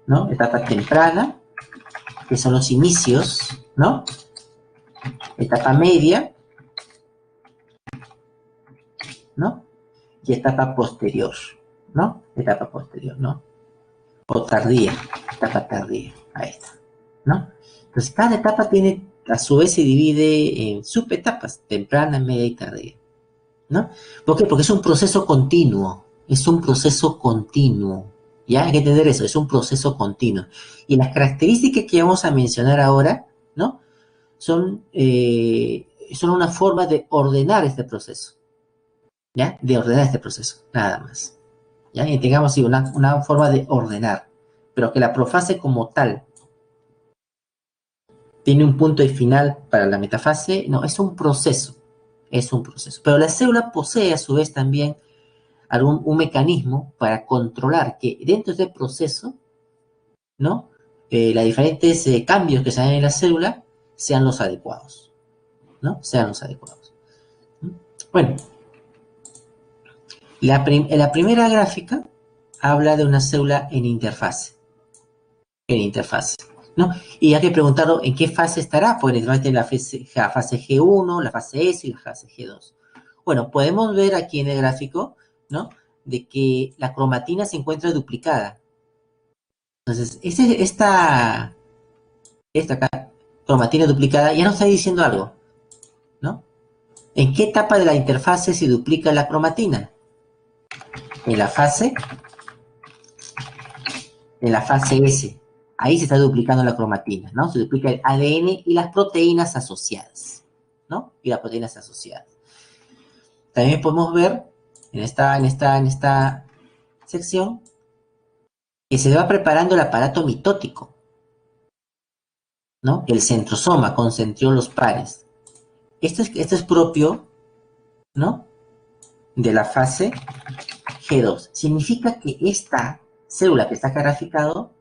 ¿no? Etapa temprana, que son los inicios, ¿no? Etapa media, ¿no? Y etapa posterior, ¿no? Etapa posterior, ¿no? O tardía, etapa tardía, ahí está, ¿no? Entonces cada etapa tiene, a su vez se divide en subetapas, temprana, media y tardía, ¿no? ¿Por qué? Porque es un proceso continuo, ¿ya? Hay que entender eso, es un proceso continuo. Y las características que vamos a mencionar ahora, ¿no? Son una forma de ordenar este proceso, ¿ya? De ordenar este proceso, nada más. ¿Ya? Y tengamos sí, una forma de ordenar, pero que la profase como tal tiene un punto y final para la metafase, no, es un proceso, es un proceso. Pero la célula posee a su vez también un mecanismo para controlar que dentro de ese proceso, ¿no? Los diferentes cambios que se dan en la célula sean los adecuados, ¿no? Sean los adecuados. Bueno, la primera gráfica habla de una célula en interfase, ¿no? Y hay que preguntarlo en qué fase estará, pues necesariamente la fase G1, la fase S y la fase G2. Bueno, podemos ver aquí en el gráfico, ¿no? De que la cromatina se encuentra duplicada. Entonces, esta acá, cromatina duplicada, ya nos está diciendo algo, ¿no? ¿En qué etapa de la interfase se duplica la cromatina? En la fase S. Ahí se está duplicando la cromatina, ¿no? Se duplica el ADN y las proteínas asociadas, ¿no? Y las proteínas asociadas. También podemos ver en esta sección que se va preparando el aparato mitótico, ¿no? El centrosoma con centriolos pares. Esto es propio, ¿no? De la fase G2. Significa que esta célula que está acá graficado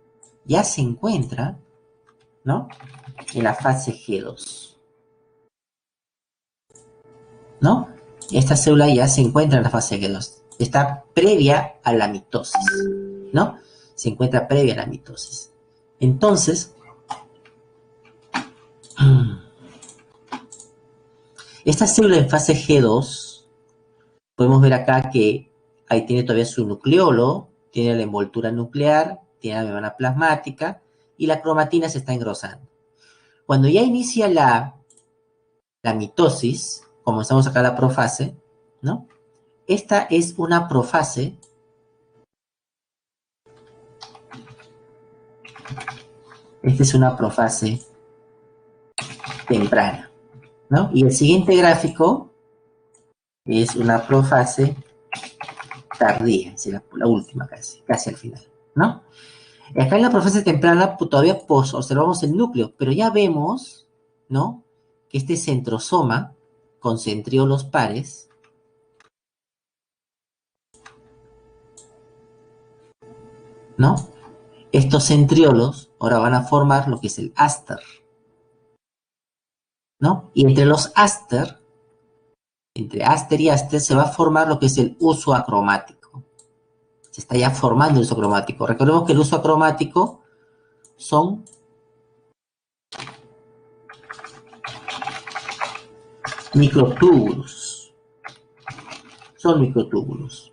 ya se encuentra, ¿no? En la fase G2, ¿no? Esta célula ya se encuentra en la fase G2. Está previa a la mitosis, ¿no? Se encuentra previa a la mitosis. Entonces, esta célula en fase G2, podemos ver acá que ahí tiene todavía su nucleolo, tiene la envoltura nuclear, tiene la membrana plasmática y la cromatina se está engrosando. Cuando ya inicia la mitosis, comenzamos acá la profase, ¿no? Esta es una profase. Esta es una profase temprana, ¿no? Y el siguiente gráfico es una profase tardía, es la última casi al final, ¿no? Acá en la profase temprana todavía observamos el núcleo, pero ya vemos, ¿no? Que este centrosoma con centriolos pares, ¿no? Estos centriolos ahora van a formar lo que es el áster, ¿no? Y entre los áster, entre áster y áster, se va a formar lo que es el uso acromático. Se está ya formando el uso acromático. Recordemos que el uso acromático son microtúbulos. Son microtúbulos,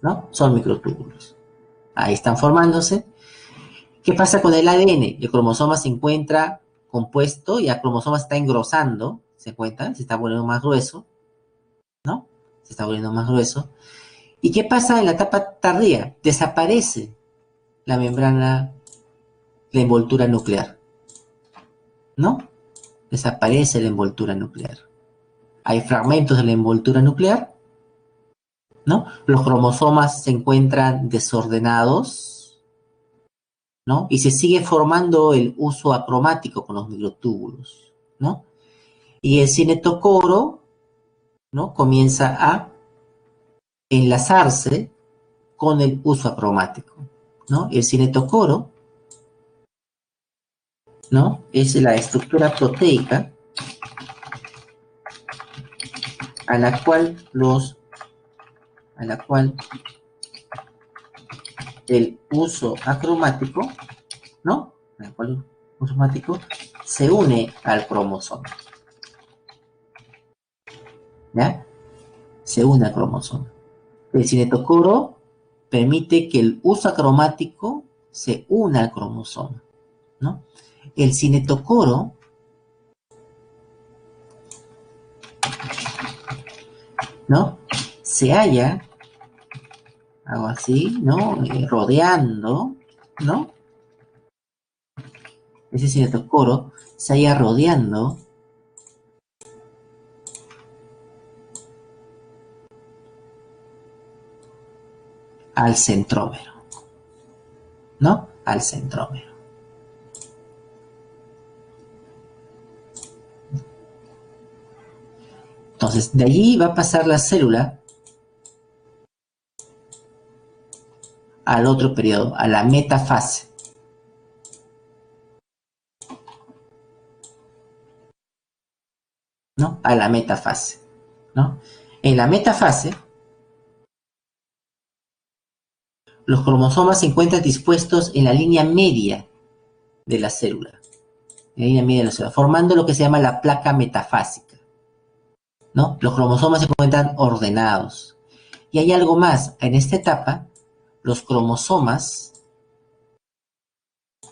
¿no? Son microtúbulos. Ahí están formándose. ¿Qué pasa con el ADN? El cromosoma se encuentra compuesto y el cromosoma está engrosando, ¿se cuenta? Se está volviendo más grueso, ¿no? Se está volviendo más grueso. ¿Y qué pasa en la etapa tardía? Desaparece la membrana, la envoltura nuclear, ¿no? Desaparece la envoltura nuclear. Hay fragmentos de la envoltura nuclear, ¿no? Los cromosomas se encuentran desordenados, ¿no? Y se sigue formando el uso acromático con los microtúbulos, ¿no? Y el cinetocoro, ¿no? Comienza a enlazarse con el uso acromático, ¿no? El cinetocoro, ¿no? Es la estructura proteica a la cual el uso acromático, ¿no? El uso acromático se une al cromosoma, ¿ya? Se une al cromosoma. El cinetocoro permite que el uso acromático se una al cromosoma, ¿no? El cinetocoro, ¿no? Se halla, algo así, ¿no? Rodeando, ¿no? Ese cinetocoro se halla rodeando al centrómero, ¿no? Al centrómero. Entonces, de allí va a pasar la célula al otro periodo, a la metafase. ¿No? A la metafase, ¿no? En la metafase, los cromosomas se encuentran dispuestos en la línea media de la célula, formando lo que se llama la placa metafásica, ¿no? Los cromosomas se encuentran ordenados. Y hay algo más, en esta etapa, los cromosomas,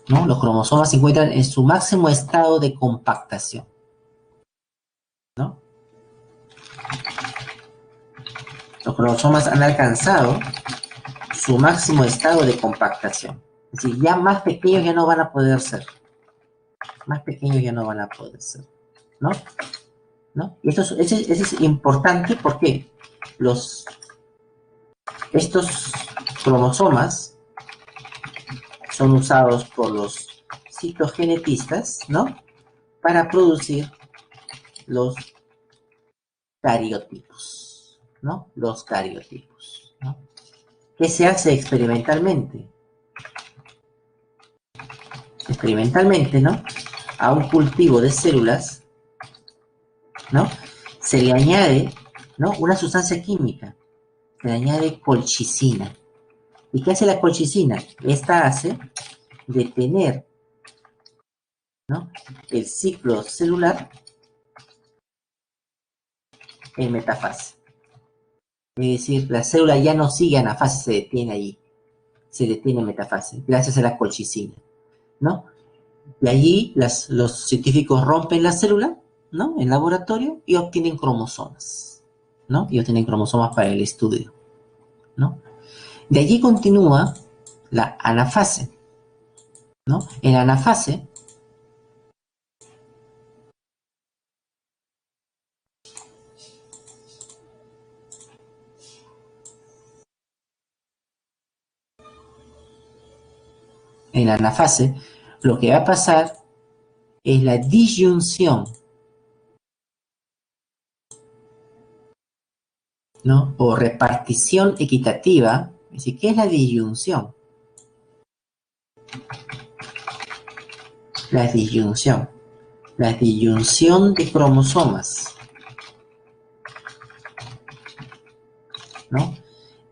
¿no? Los cromosomas se encuentran en su máximo estado de compactación, ¿no? Los cromosomas han alcanzado su máximo estado de compactación. Es decir, ya más pequeños ya no van a poder ser. Más pequeños ya no van a poder ser, ¿no? ¿No? Y ese es importante porque estos cromosomas son usados por los citogenetistas, ¿no? Para producir los cariotipos, ¿no? Los cariotipos, ¿no? ¿Qué se hace experimentalmente? Experimentalmente, ¿no? A un cultivo de células, ¿no? Se le añade, ¿no? Una sustancia química, se le añade colchicina. ¿Y qué hace la colchicina? Esta hace detener, ¿no? El ciclo celular en metafase. Es decir, la célula ya no sigue anafase, se detiene allí. Se detiene en metafase, gracias a la colchicina, ¿no? Y allí los científicos rompen la célula, ¿no? En laboratorio y obtienen cromosomas, ¿no? Y obtienen cromosomas para el estudio, ¿no? De allí continúa la anafase, ¿no? En la anafase, lo que va a pasar es la disyunción, ¿no? O repartición equitativa. Es decir, ¿qué es la disyunción? La disyunción. La disyunción de cromosomas, ¿no?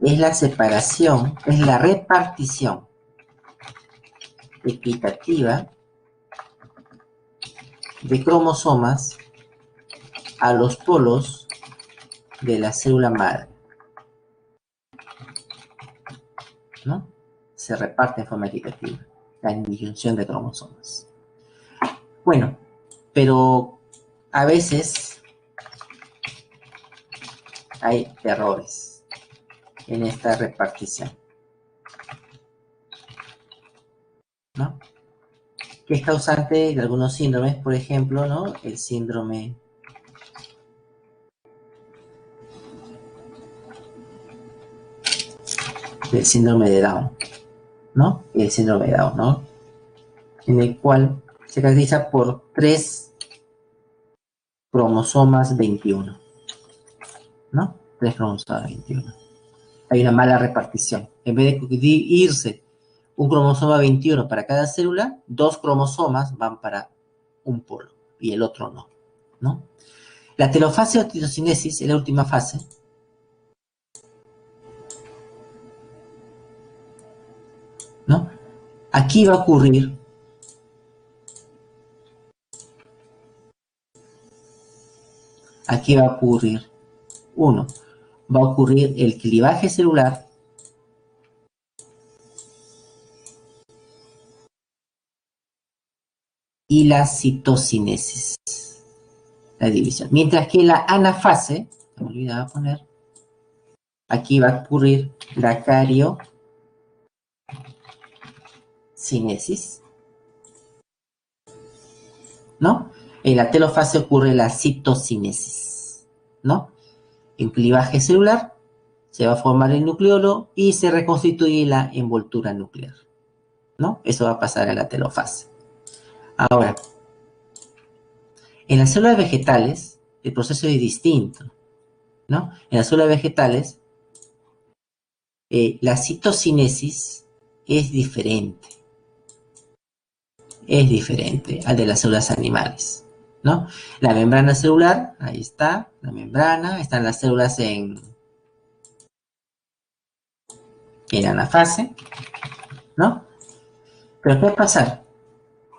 Es la separación, es la repartición equitativa de cromosomas a los polos de la célula madre, ¿no? Se reparte en forma equitativa, la disyunción de cromosomas. Bueno, pero a veces hay errores, en esta repartición, ¿no? Que es causante de algunos síndromes, por ejemplo, ¿no? El síndrome de Down, ¿no? El síndrome de Down, ¿no? En el cual se caracteriza por 3 cromosomas 21, ¿no? 3 cromosomas 21. Hay una mala repartición. En vez de irse un cromosoma 21 para cada célula, 2 cromosomas van para un polo y el otro no, ¿no? La telofase o citocinesis es la última fase, ¿no? Aquí va a ocurrir uno, va a ocurrir el clivaje celular y la citocinesis, la división. Mientras que la anafase, se me olvidaba poner, aquí va a ocurrir la cariocinesis, ¿no? En la telofase ocurre la citocinesis, ¿no? En clivaje celular se va a formar el nucleolo y se reconstituye la envoltura nuclear, ¿no? Eso va a pasar en la telofase. Ahora, en las células vegetales, el proceso es distinto, ¿no? En las células vegetales, la citocinesis es diferente al de las células animales, ¿no? La membrana celular, ahí está, la membrana, están las células en anafase, ¿no? Pero ¿qué va a pasar?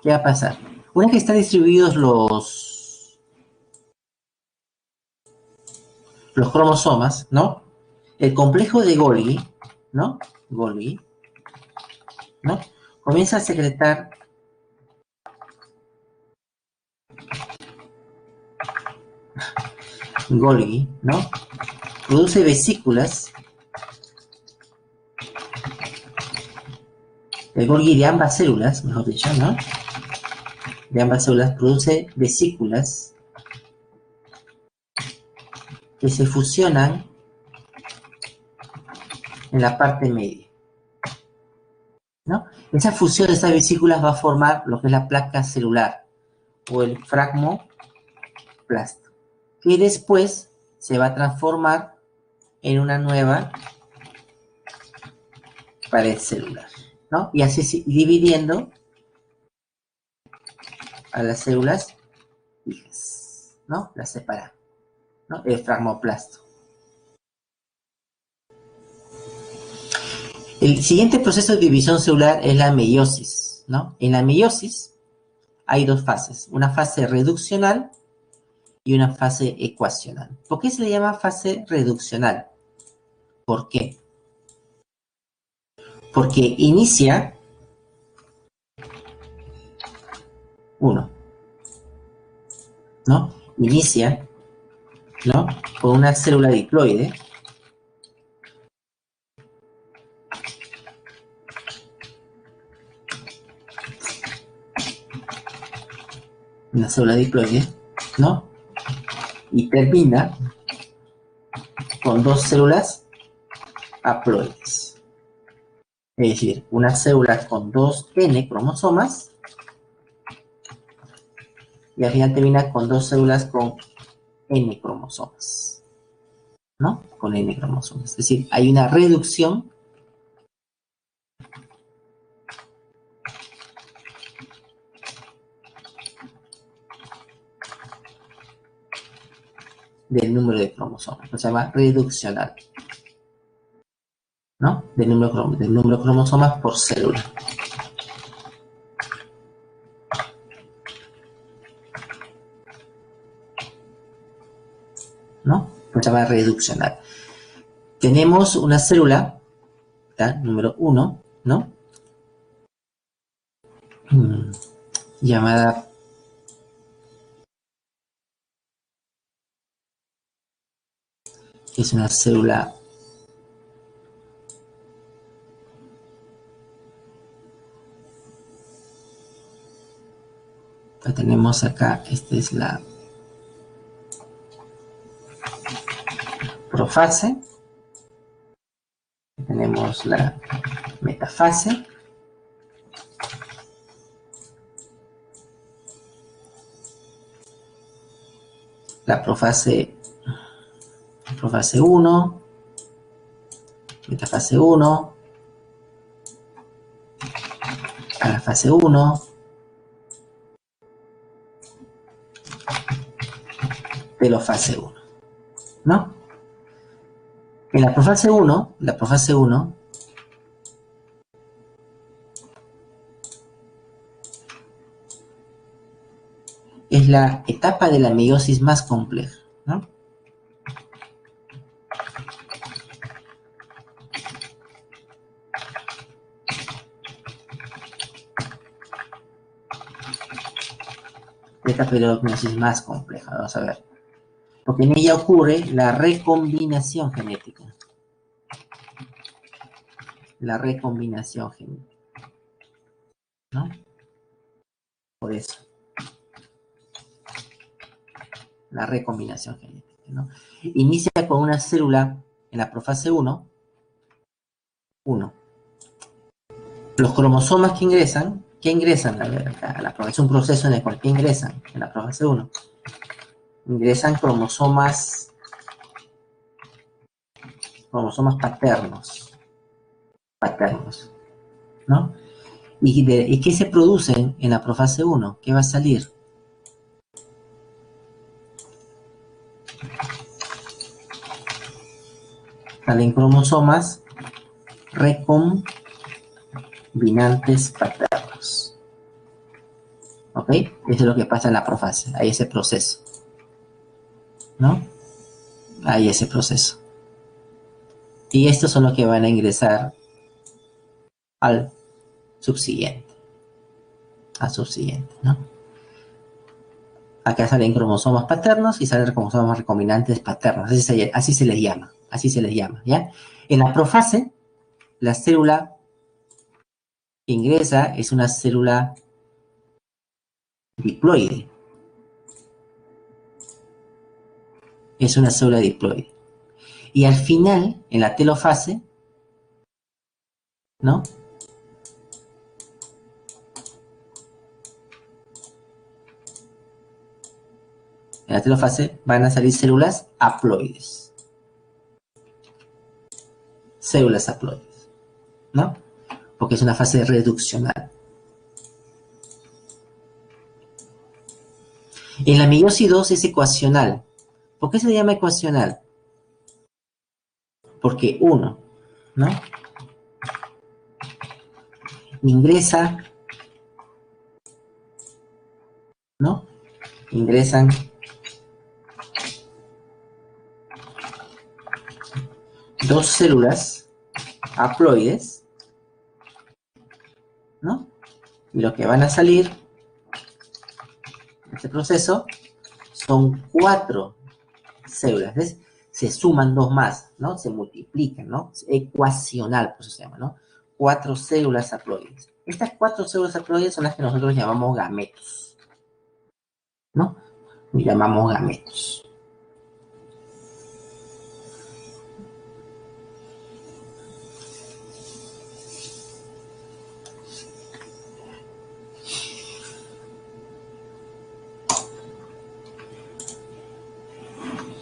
¿Qué va a pasar? Una vez que están distribuidos los cromosomas, ¿no? El complejo de Golgi, ¿no? Golgi, ¿no? Comienza a secretar Golgi, ¿no? Produce vesículas, el Golgi de ambas células, mejor dicho, ¿no? De ambas células produce vesículas que se fusionan en la parte media, ¿no? Esa fusión de estas vesículas va a formar lo que es la placa celular o el fragmoplasto, que después se va a transformar en una nueva pared celular, ¿no? Y así dividiendo a las células hijas, ¿no? Las separa, ¿no? El fragmoplasto. El siguiente proceso de división celular es la meiosis, ¿no? En la meiosis hay 2 fases, una fase reduccional y una fase ecuacional. ¿Por qué se le llama fase reduccional? ¿Por qué? Porque inicia ¿no? Inicia, ¿no? Con una célula diploide, ¿no? Y termina con 2 células haploides. Es decir, una célula con 2 N cromosomas y al final termina con 2 células con N cromosomas, ¿no? Con N cromosomas. Es decir, hay una reducción del número de cromosomas. Se llama reduccional, ¿no? Del número de cromosomas por célula, ¿no? Se llama reduccional. Tenemos una célula, ¿tá? Número 1, ¿no? Llamada que es una célula Entonces tenemos acá, esta es la profase. Tenemos la metafase. La profase 1, metafase 1, a la fase 1, telofase 1, ¿no? En la profase 1, es la etapa de la meiosis más compleja, ¿no? La etapa de la meiosis más compleja, vamos a ver. Porque en ella ocurre la recombinación genética. La recombinación genética, ¿no? Por eso. La recombinación genética, ¿no? Inicia con una célula en la profase 1. Los cromosomas que ingresan, a la profase, es un proceso en el cual que ingresan en la profase 1. Ingresan cromosomas paternos, ¿no? ¿Y qué se producen en la profase 1? ¿Qué va a salir? Salen cromosomas recombinantes paternos. ¿Ok? Eso es lo que pasa en la profase. Hay ese proceso, ¿no? Hay ese proceso. Y estos son los que van a ingresar al subsiguiente. ¿No? Acá salen cromosomas paternos y salen cromosomas recombinantes paternos. Así se les llama, ¿ya? En la profase, la célula que ingresa es una célula diploide. Y al final, en la telofase, ¿no? En la telofase van a salir células haploides. ¿No? Porque es una fase reduccional. En la meiosis 2 es ecuacional. ¿Por qué se le llama ecuacional? Porque 1, ¿no? Ingresa, ¿no? Ingresan dos células haploides, ¿no? Y lo que van a salir de este proceso son 4 células. ¿Ves? Se suman 2 más, ¿no? Se multiplican, ¿no? Es ecuacional, por eso se llama, ¿no? 4 células haploides. Estas 4 células haploides son las que nosotros llamamos gametos, ¿no? Llamamos gametos.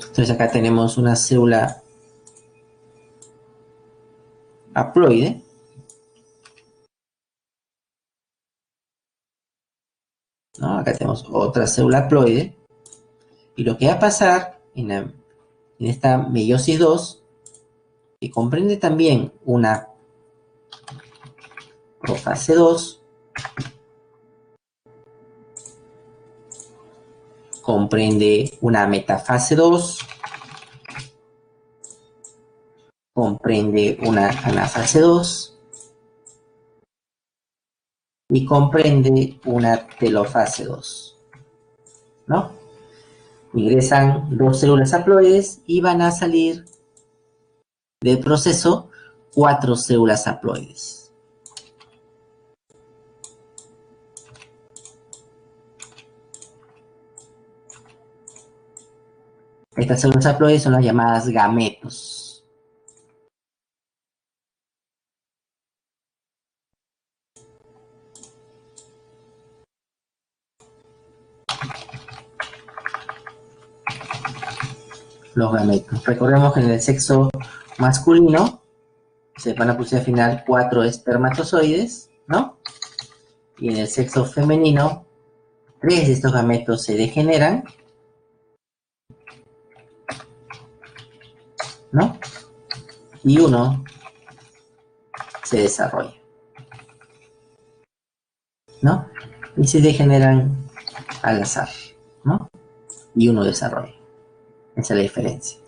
Entonces acá tenemos una célula haploide, ¿no? Acá tenemos otra célula haploide, y lo que va a pasar en esta meiosis 2, que comprende también una profase 2, comprende una metafase 2, comprende una anafase 2 y comprende una telofase 2, ¿no? Ingresan 2 células haploides y van a salir del proceso 4 células haploides. Estas células haploides son las llamadas gametos. Los gametos. Recordemos que en el sexo masculino se van a producir al final 4 espermatozoides, ¿no? Y en el sexo femenino, 3 de estos gametos se degeneran, ¿no? Y uno se desarrolla, ¿no? Y se degeneran al azar, ¿no? Y uno desarrolla. Esa es la diferencia.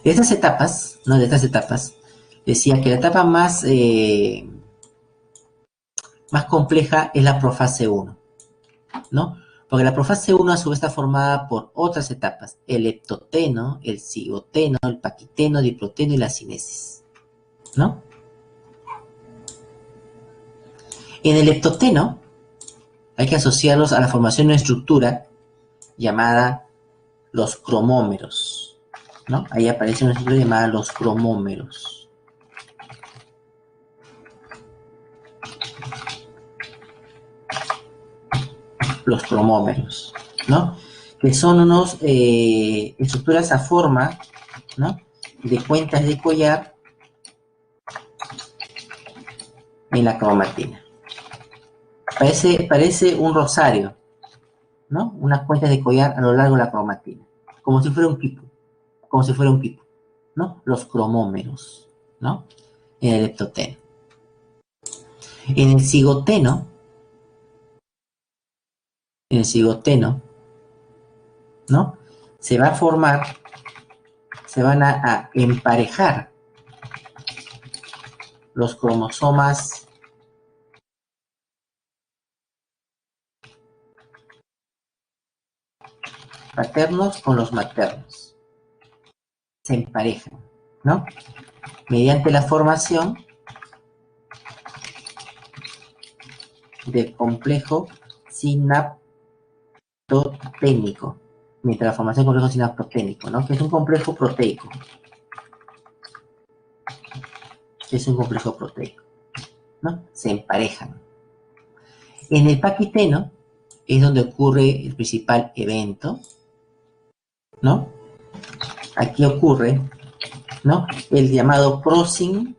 De estas etapas, ¿no? De estas etapas, decía que la etapa más compleja es la profase 1, ¿no? Porque la profase 1 a su vez está formada por otras etapas, el leptoteno, el cigoteno, el paquiteno, diproteno y la cinesis, ¿no? En el leptoteno hay que asociarlos a la formación de una estructura llamada los cromómeros, ¿no? Ahí aparece una estructura llamada los cromómeros. Los cromómeros, ¿no? Que son unos estructuras a forma, ¿no? De cuentas de collar en la cromatina. Parece un rosario, ¿no? Unas cuentas de collar a lo largo de la cromatina, como si fuera un quipu, ¿no? Los cromómeros, ¿no? En el leptoteno. En el cigoteno, ¿no? Se va a formar, se van a emparejar los cromosomas paternos con los maternos. Se emparejan, ¿no? Mediante la formación del complejo sinaptoténico. Mediante la formación del complejo sinaptoténico, ¿no? Que es un complejo proteico. ¿No? Se emparejan. En el paquiteno es donde ocurre el principal evento, ¿no? Aquí ocurre, ¿no? El llamado crossing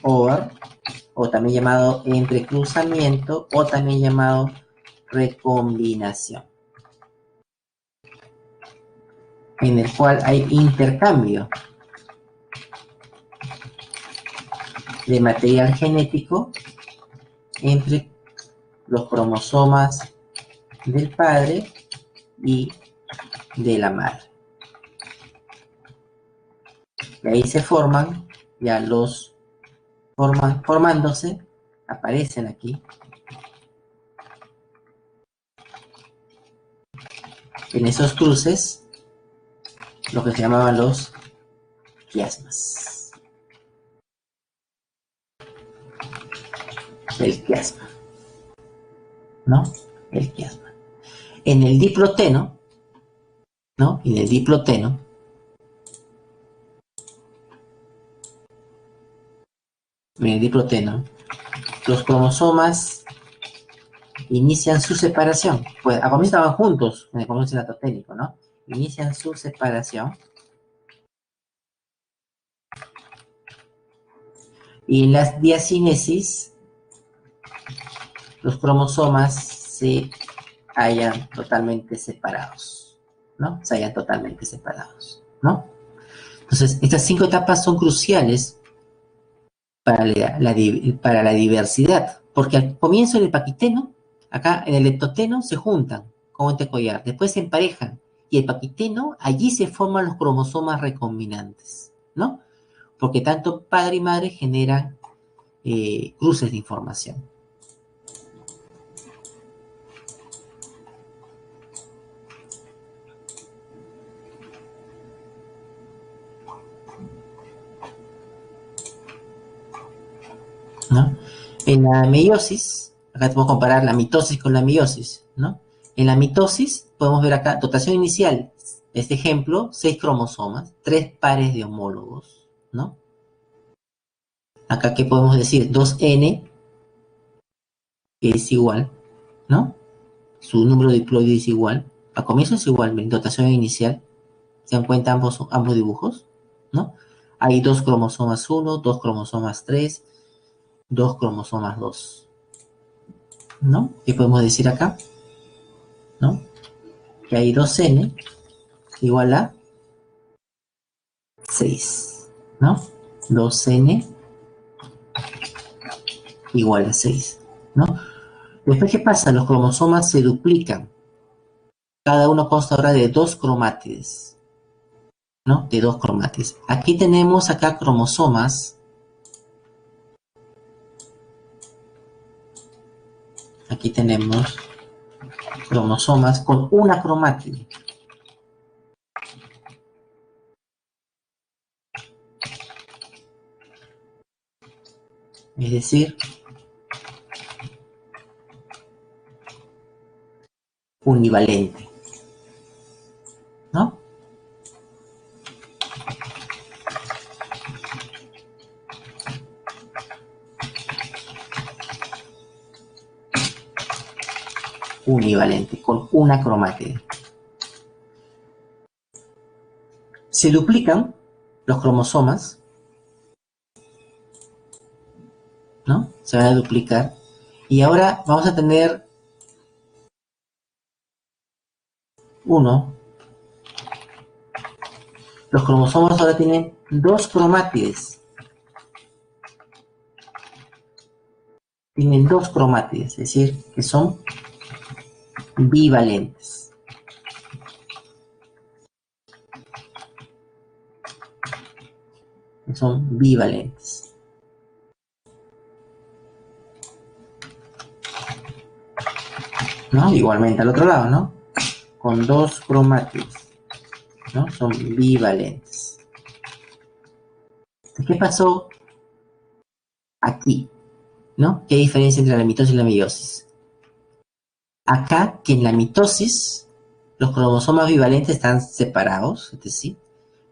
over, o también llamado entrecruzamiento, o también llamado recombinación, en el cual hay intercambio de material genético entre los cromosomas del padre y de la madre. Y ahí se forman ya formándose, aparecen aquí, en esos cruces, lo que se llamaban los quiasmas. El quiasma, ¿no? El quiasma. En el diploteno, ¿no? En el diploteno, los cromosomas inician su separación. Pues a comienzo estaban juntos en el comienzo sinaptoténico, ¿no? Inician su separación. Y en las diacinesis, los cromosomas se hallan totalmente separados, ¿no? ¿no? Entonces, estas 5 etapas son cruciales para la diversidad, porque al comienzo en el paquiteno, acá en el leptoteno, se juntan como este collar, después se emparejan, y el paquiteno, allí se forman los cromosomas recombinantes, ¿no? Porque tanto padre y madre generan cruces de información. ¿No? En la meiosis, acá te puedo comparar la mitosis con la meiosis, ¿no? En la mitosis podemos ver acá, dotación inicial, este ejemplo, 6 cromosomas, 3 pares de homólogos, ¿no? Acá, ¿qué podemos decir? 2N, que es igual, ¿no? Su número diploide es igual. A comienzo es igual, dotación inicial. ¿Se dan cuenta ambos dibujos? ¿No? Hay 2 cromosomas 1, 2 cromosomas 3, 2 cromosomas 2. ¿No? ¿Qué podemos decir acá? ¿No? Que hay 2N igual a 6. ¿No? 2N igual a 6. ¿No? Después, ¿qué pasa? Los cromosomas se duplican. Cada uno consta ahora de 2 cromátides. ¿No? De 2 cromátides. Aquí tenemos acá cromosomas. Aquí tenemos cromosomas con una cromátide. Es decir, univalente. ¿No? Univalente, con una cromátide. Se duplican los cromosomas, ¿no? Se van a duplicar. Y ahora vamos a tener uno. Los cromosomas ahora tienen 2 cromátides. Tienen 2 cromátides, es decir, que son bivalentes. Son bivalentes. ¿No? Igualmente al otro lado, ¿no? Con 2 cromátides, ¿no? Son bivalentes. ¿Qué pasó aquí? ¿No? ¿Qué diferencia entre la mitosis y la meiosis? Acá, que en la mitosis, los cromosomas bivalentes están separados, es decir,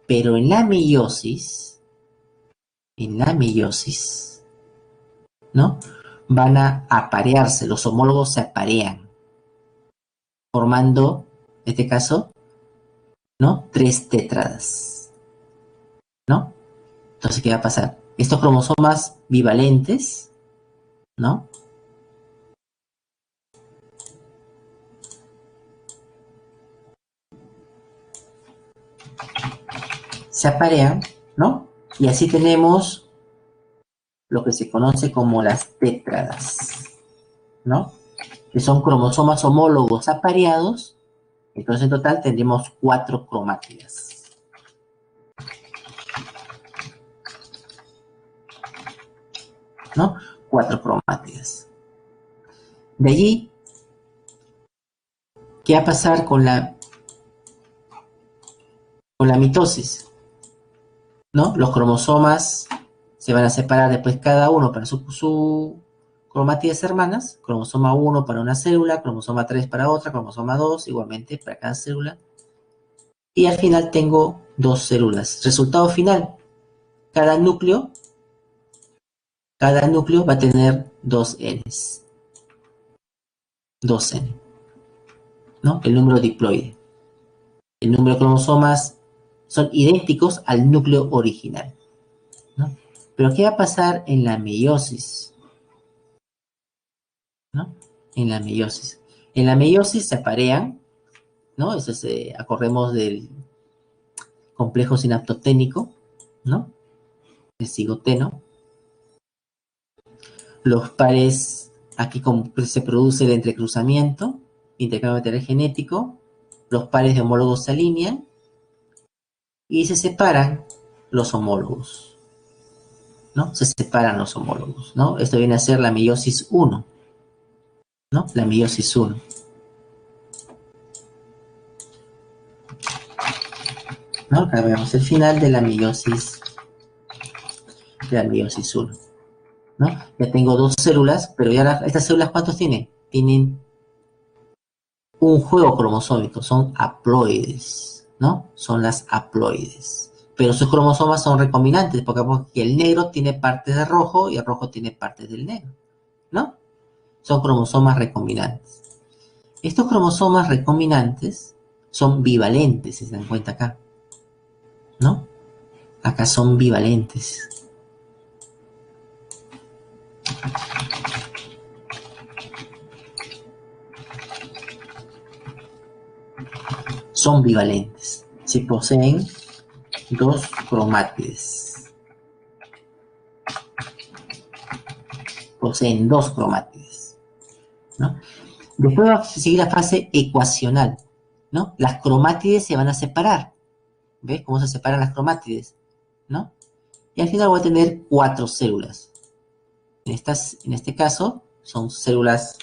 pero en la meiosis, ¿no? Van a aparearse, los homólogos se aparean, formando, en este caso, ¿no? 3 tétradas, ¿no? Entonces, ¿qué va a pasar? Estos cromosomas bivalentes, ¿no? Se aparean, ¿no? Y así tenemos lo que se conoce como las tétradas, ¿no? Que son cromosomas homólogos apareados. Entonces en total tendremos 4 cromátidas. ¿No? 4 cromátidas. De allí, ¿qué va a pasar con la mitosis? ¿No? Los cromosomas se van a separar después cada uno para su cromátidas hermanas. Cromosoma 1 para una célula, cromosoma 3 para otra, cromosoma 2 igualmente para cada célula. Y al final tengo 2 células. Resultado final, cada núcleo va a tener 2 Ns. 2N, ¿no? El número diploide. El número de cromosomas son idénticos al núcleo original, ¿no? Pero ¿qué va a pasar en la meiosis? ¿No? En la meiosis. En la meiosis se aparean, ¿no? Eso acordemos del complejo sinaptoténico, ¿no? El cigoteno. Los pares, aquí se produce el entrecruzamiento, intercambio material genético, los pares de homólogos se alinean y se separan los homólogos, ¿no? Se separan los homólogos, ¿no? Esto viene a ser la meiosis 1, ¿no? La meiosis 1. ¿No? Acá vemos el final de la meiosis 1, ¿no? Ya tengo 2 células, pero ya estas células, ¿cuántos tienen? Tienen un juego cromosómico, son haploides, ¿no? Son las haploides. Pero sus cromosomas son recombinantes, porque el negro tiene partes de rojo y el rojo tiene partes del negro, ¿no? Son cromosomas recombinantes. Estos cromosomas recombinantes son bivalentes, si se dan cuenta acá, ¿no? Acá son bivalentes. Son bivalentes. Si poseen dos cromátides. Poseen dos cromátides, ¿no? Después va a seguir la fase ecuacional, ¿no? Las cromátides se van a separar. ¿Ves cómo se separan las cromátides? ¿No? Y al final voy a tener 4 células. En este caso son células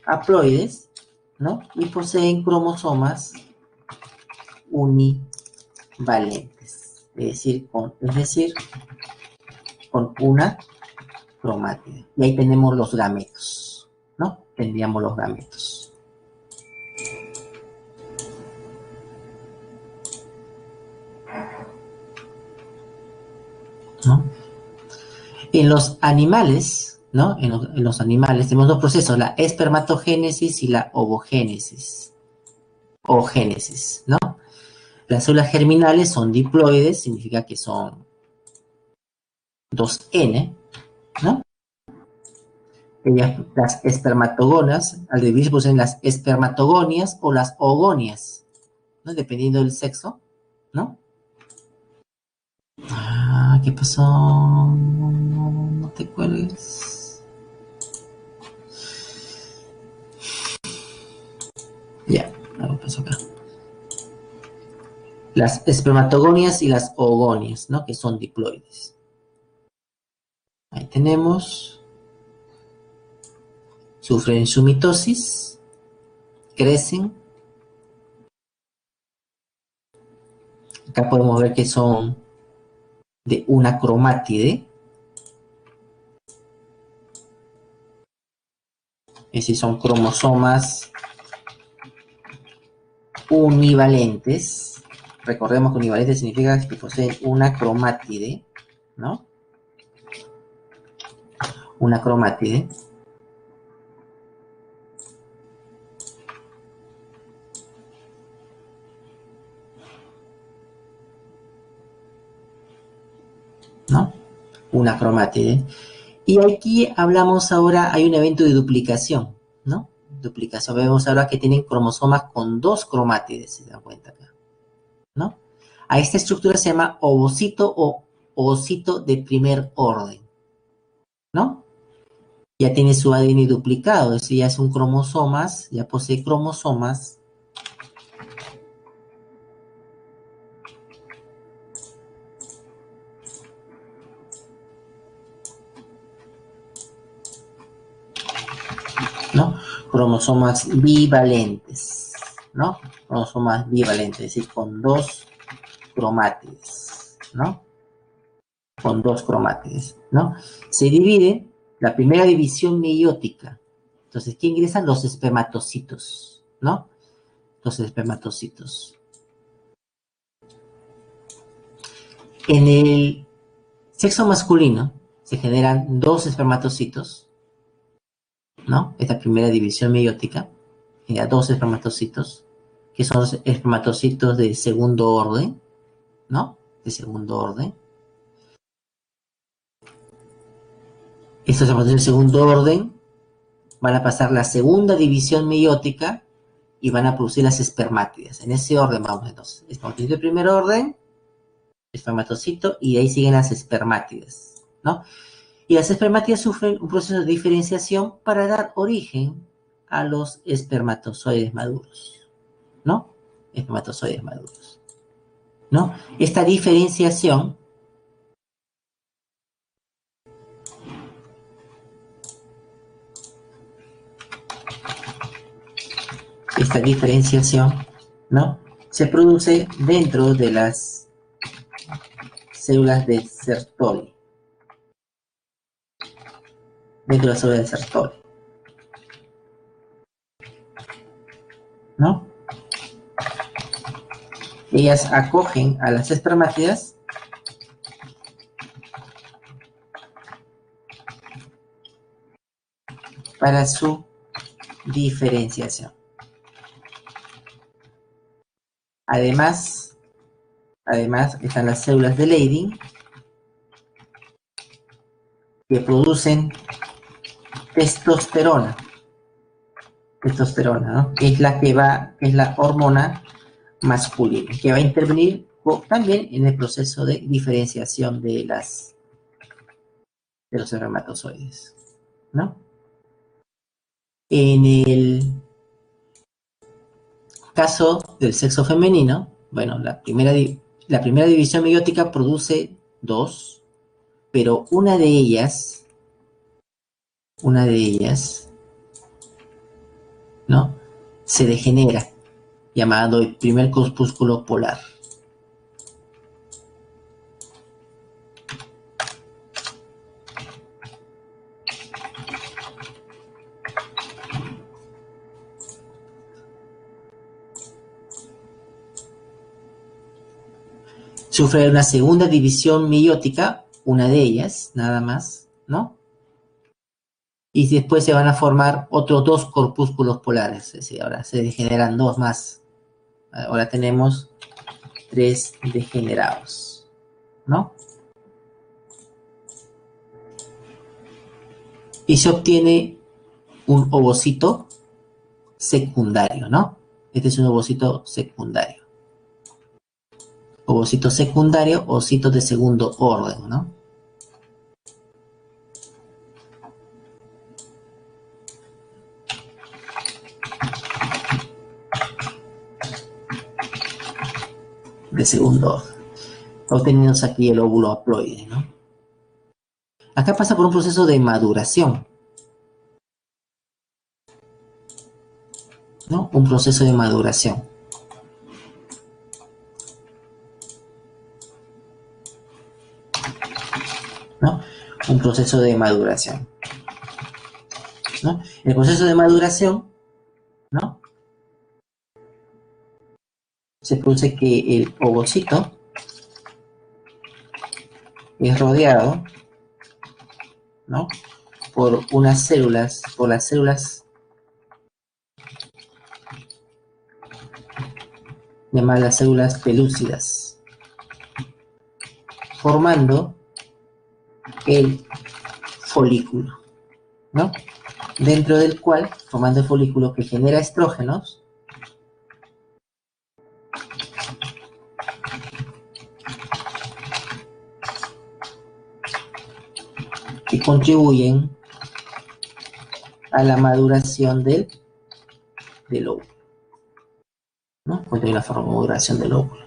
haploides, ¿no? Y poseen cromosomas univalentes, es decir, con una cromátide. Y ahí tenemos los gametos, ¿no? Tendríamos los gametos. ¿No? En los animales, ¿no? En los animales tenemos dos procesos, la espermatogénesis y la ovogénesis. O génesis, ¿no? Las células germinales son diploides, significa que son 2N, ¿no? Ellas, las espermatogonas, al dividirse poseen las espermatogonias o las ogonias, ¿no? Dependiendo del sexo, ¿no? Ah, ¿qué pasó? No te cuelgues. Ya, algo pasó acá. Las espermatogonias y las ogonias, ¿no? Que son diploides. Ahí tenemos. Sufren su mitosis, crecen. Acá podemos ver que son de una cromátide. Es decir, son cromosomas univalentes. Recordemos que univalente significa que poseen una cromátide, ¿no? Una cromátide. ¿No? Una cromátide. Y aquí hablamos ahora, hay un evento de duplicación, ¿no? Duplicación. Vemos ahora que tienen cromosomas con dos cromátides, si se dan cuenta acá, ¿no? A esta estructura se llama ovocito o ovocito de primer orden, ¿no? Ya tiene su ADN duplicado, es decir, ya son cromosomas, ya posee cromosomas ¿no? Cromosomas bivalentes, ¿no? Cromosomas bivalentes, es decir, con dos cromátides, ¿no? Con dos cromátides, ¿no? Se divide la primera división meiótica. Entonces, ¿qué ingresan? Los espermatocitos, ¿no? Los espermatocitos. En el sexo masculino se generan dos espermatocitos, ¿no? Esta primera división meiótica genera dos espermatocitos, que son los espermatocitos de segundo orden, ¿no? De segundo orden. Estos espermatocitos de segundo orden van a pasar la segunda división meiótica y van a producir las espermátidas. En ese orden vamos entonces. Espermatocito de primer orden, espermatocito, y de ahí siguen las espermátidas, ¿no? Y las espermátidas sufren un proceso de diferenciación para dar origen a los espermatozoides maduros, ¿no? Espermatozoides maduros, ¿no? Esta diferenciación ¿no? Se produce dentro de las células de Sertoli, dentro de las células de Sertoli. ¿no? Ellas acogen a las espermátidas para su diferenciación. Además están las células de Leydig que producen testosterona, ¿no? Que es la hormona masculina, que va a intervenir también en el proceso de diferenciación de los espermatozoides, ¿no? En el caso del sexo femenino, bueno, la primera división meiótica produce 2, pero una de ellas, ¿no? Se degenera, llamado el primer corpúsculo polar. Sufre una segunda división meiótica, una de ellas, nada más, ¿no? Y después se van a formar otros 2 corpúsculos polares, es decir, ahora se degeneran 2 más. Ahora tenemos 3 degenerados, ¿no? Y se obtiene un ovocito secundario, ¿no? Este es un ovocito secundario. Ovocito secundario, ovocito de segundo orden, ¿no? De segundo orden. Obtenemos aquí el óvulo haploide, ¿no? Acá pasa por un proceso de maduración, ¿no? Un proceso de maduración. ¿No? Un proceso de maduración, ¿no? El proceso de maduración, ¿no? Se produce que el ovocito es rodeado, ¿no? Por las células llamadas las células pelúcidas, formando el folículo, ¿no? Dentro del cual, formando el folículo que genera estrógenos, que contribuyen a la maduración del óvulo, ¿no? Contribuyen a la maduración del óvulo.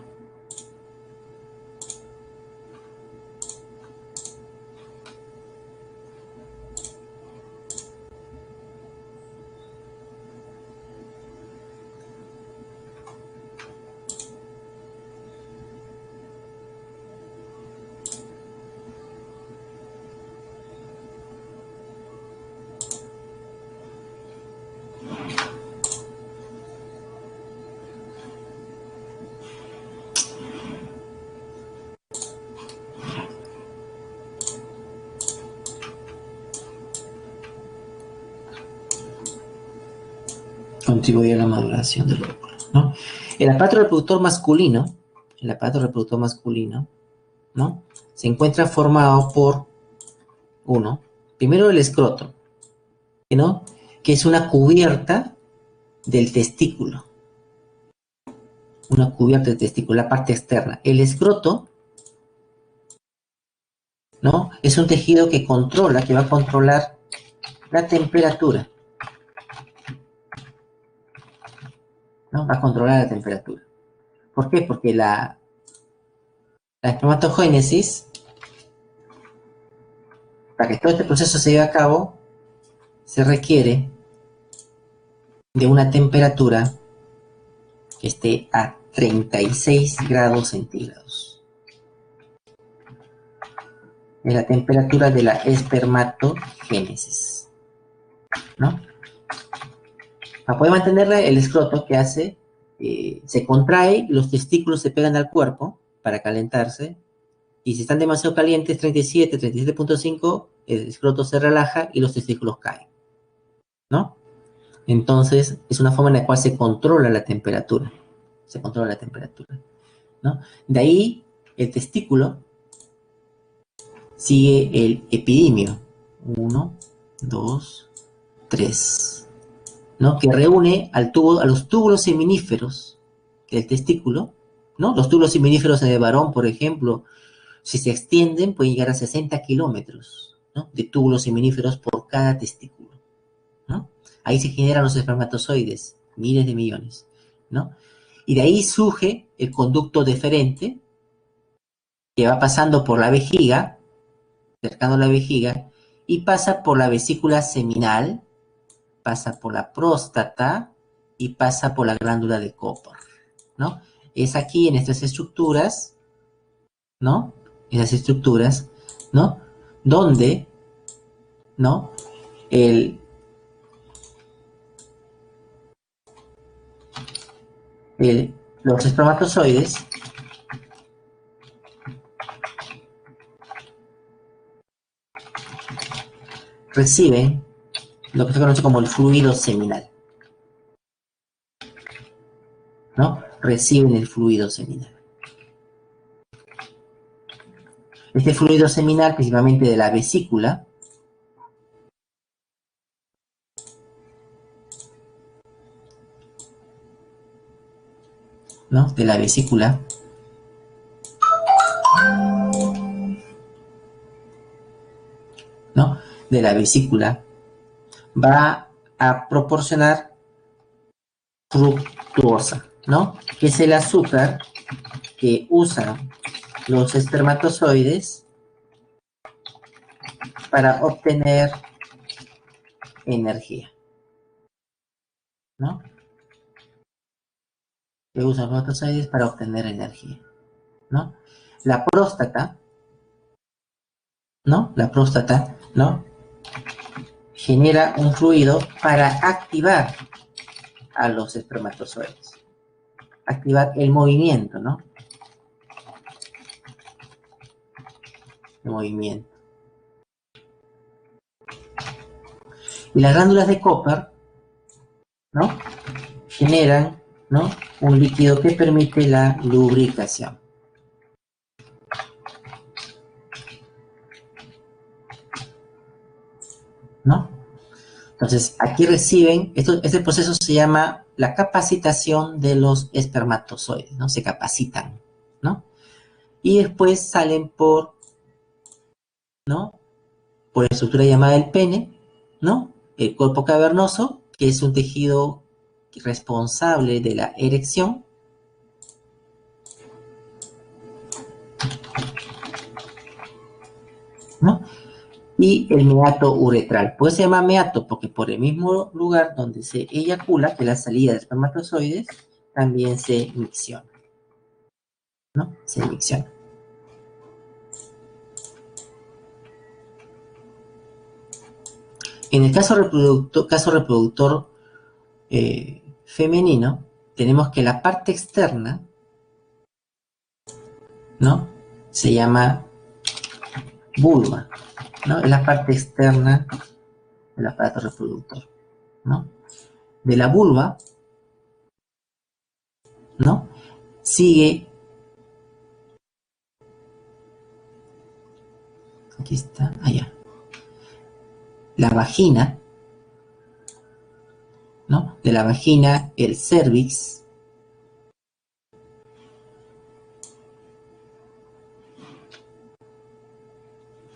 Contribuye a la maduración del óvulo, ¿no? El aparato reproductor masculino, ¿no? Se encuentra formado por primero el escroto, ¿no? Que es una cubierta del testículo. La parte externa. El escroto, ¿no? Es un tejido que va a controlar la temperatura, ¿no? Va a controlar la temperatura. ¿Por qué? Porque la espermatogénesis, para que todo este proceso se lleve a cabo, se requiere de una temperatura que esté a 36 grados centígrados. Es la temperatura de la espermatogénesis, ¿no? Para poder mantenerla, el escroto, ¿qué hace? Se contrae, los testículos se pegan al cuerpo para calentarse, y si están demasiado calientes, 37, 37.5, el escroto se relaja y los testículos caen, ¿no? Entonces, es una forma en la cual se controla la temperatura. Se controla la temperatura, ¿no? De ahí, el testículo sigue el epidimio. 1, 2, 3, ¿no? Que reúne a los túbulos seminíferos del testículo, ¿no? Los túbulos seminíferos en el varón, por ejemplo, si se extienden, pueden llegar a 60 kilómetros, ¿no? De túbulos seminíferos por cada testículo, ¿no? Ahí se generan los espermatozoides, miles de millones, ¿no? Y de ahí surge el conducto deferente, que va pasando por la vejiga, cercano a la vejiga, y pasa por la vesícula seminal, pasa por la próstata y pasa por la glándula de Cooper, ¿no? Es aquí en estas estructuras, ¿no? Esas estructuras, ¿no? Donde, ¿no? El, los espermatozoides reciben lo que se conoce como el fluido seminal, ¿no? Reciben el fluido seminal. Este fluido seminal, principalmente de la vesícula, ¿no? De la vesícula, ¿no? De la vesícula, va a proporcionar fructuosa, ¿no? Que es el azúcar que usan los espermatozoides para obtener energía, ¿no? Que usan los espermatozoides para obtener energía, ¿no? La próstata, ¿no? La próstata, ¿no? Genera un fluido para activar a los espermatozoides, activar el movimiento, ¿no? El movimiento. Y las glándulas de Cooper, ¿no? Generan, ¿no? Un líquido que permite la lubricación, ¿no? Entonces, aquí reciben, este proceso se llama la capacitación de los espermatozoides, ¿no? Se capacitan, ¿no? Y después salen ¿no? Por la estructura llamada el pene, ¿no? El cuerpo cavernoso, que es un tejido responsable de la erección, ¿no? Y el meato uretral. Pues se llama meato porque por el mismo lugar donde se eyacula, que es la salida de espermatozoides, también se micciona, ¿no? Se micciona. En el caso reproductor femenino, tenemos que la parte externa, ¿no? Se llama vulva, ¿no? Es la parte externa del aparato reproductor, ¿no? De la vulva, ¿no? Sigue, aquí está, allá, la vagina, ¿no? De la vagina, el cervix,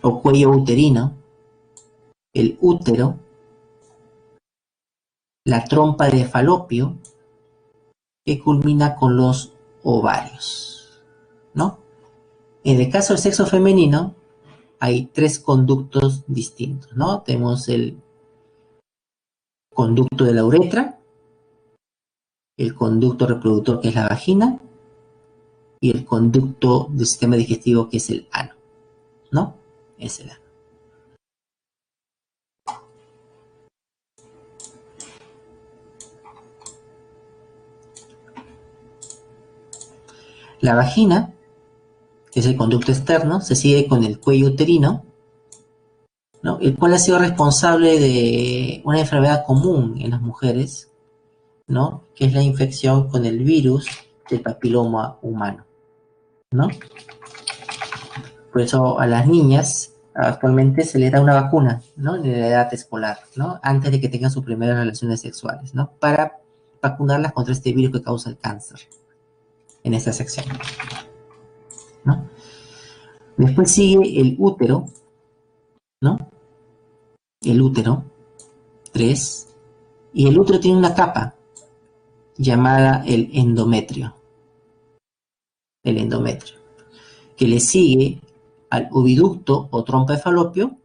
o cuello uterino, el útero, la trompa de falopio, que culmina con los ovarios, ¿no? En el caso del sexo femenino, hay tres conductos distintos, ¿no? Tenemos el conducto de la uretra, el conducto reproductor que es la vagina y el conducto del sistema digestivo que es el ano, ¿no? Es el ano. La vagina, que es el conducto externo, se sigue con el cuello uterino, ¿no? El cual ha sido responsable de una enfermedad común en las mujeres, ¿no? Que es la infección con el virus del papiloma humano, ¿no? Por eso a las niñas actualmente se les da una vacuna, ¿no? En la edad escolar, ¿no? Antes de que tengan sus primeras relaciones sexuales, ¿no? Para vacunarlas contra este virus que causa el cáncer en esta sección, ¿no? Después sigue el útero, ¿no? El útero, 3. Y el útero tiene una capa llamada el endometrio, que le sigue al oviducto o trompa de falopio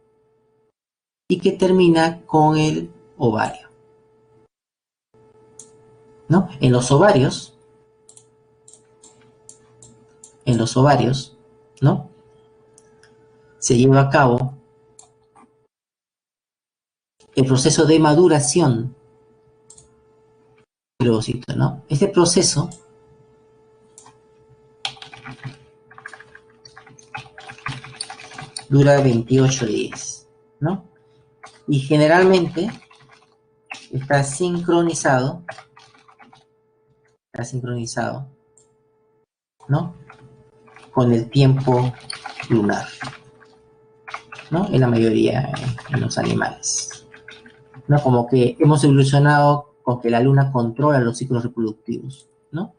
y que termina con el ovario, ¿no? En los ovarios, ¿no? Se lleva a cabo el proceso de maduración del ovocito, ¿no? Este proceso dura 28 días, ¿no? Y generalmente está sincronizado, ¿no? Con el tiempo lunar, ¿no? En la mayoría en los animales, ¿no? Como que hemos evolucionado con que la luna controla los ciclos reproductivos, ¿no?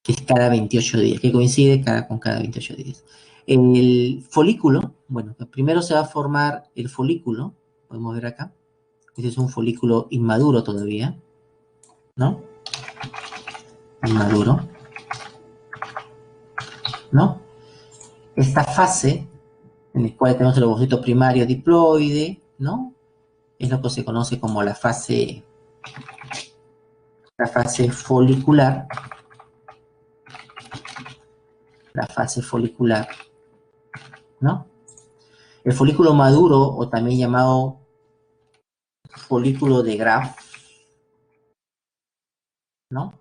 Que es cada 28 días, que coincide con cada 28 días. El folículo, bueno, primero se va a formar el folículo, podemos ver acá. Este es un folículo inmaduro todavía, ¿no? Inmaduro, ¿no? Esta fase, en la cual tenemos el ovocito primario diploide, ¿no? Es lo que se conoce como la fase folicular. La fase folicular, ¿no? El folículo maduro, o también llamado folículo de Graf, ¿no?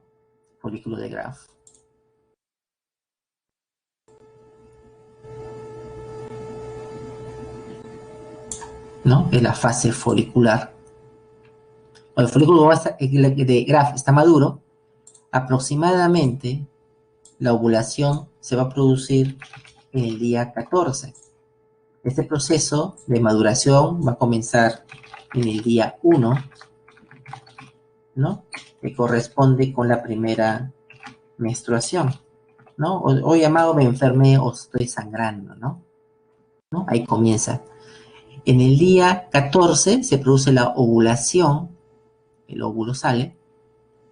Folículo de Graf. ¿No? Es la fase folicular. Cuando el folículo de Graf está maduro, aproximadamente la ovulación se va a producir en el día 14. Este proceso de maduración va a comenzar en el día 1, ¿no? Que corresponde con la primera menstruación, ¿no? O llamado me enfermé o estoy sangrando, ¿no? Ahí comienza. En el día 14 se produce la ovulación, el óvulo sale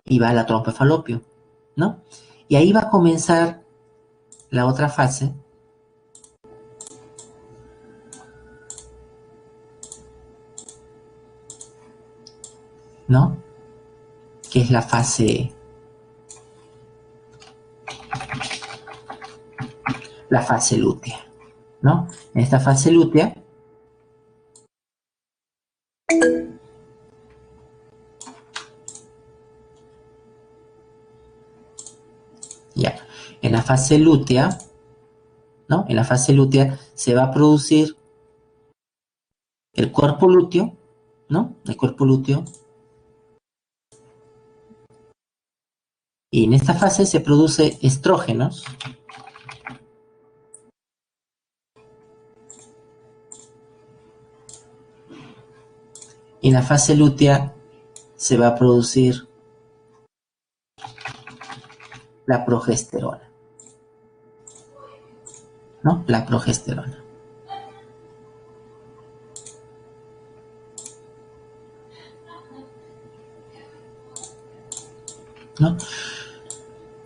y va a la trompa de falopio, ¿no? Y ahí va a comenzar la otra fase, ¿no? Que es la fase lútea, ¿no? En esta fase lútea ya, en la fase lútea, ¿no? En la fase lútea se va a producir el cuerpo lúteo, ¿no? El cuerpo lúteo. Y en esta fase se produce estrógenos. Y en la fase lútea se va a producir la progesterona, ¿no? La progesterona. ¿No?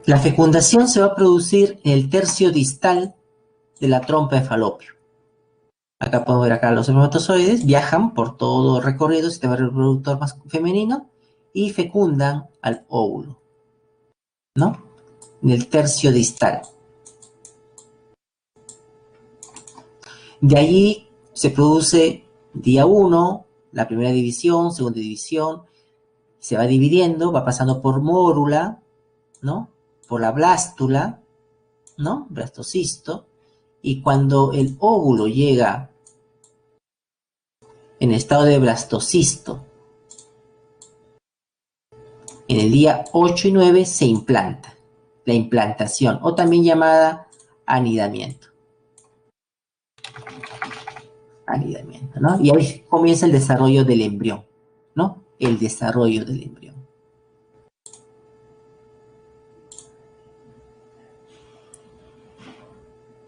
La fecundación se va a producir en el tercio distal de la trompa de falopio. Acá podemos ver acá los espermatozoides viajan por todo el recorrido del sistema reproductor femenino y fecundan al óvulo, ¿no? En el tercio distal. De allí se produce día 1, la primera división, segunda división, se va dividiendo, va pasando por mórula, ¿no? Por la blástula, ¿no? Blastocisto. Y cuando el óvulo llega en estado de blastocisto, en el día 8 y 9 se implanta. La implantación, o también llamada anidamiento. Anidamiento, ¿no? Y ahí comienza el desarrollo del embrión, ¿no? El desarrollo del embrión.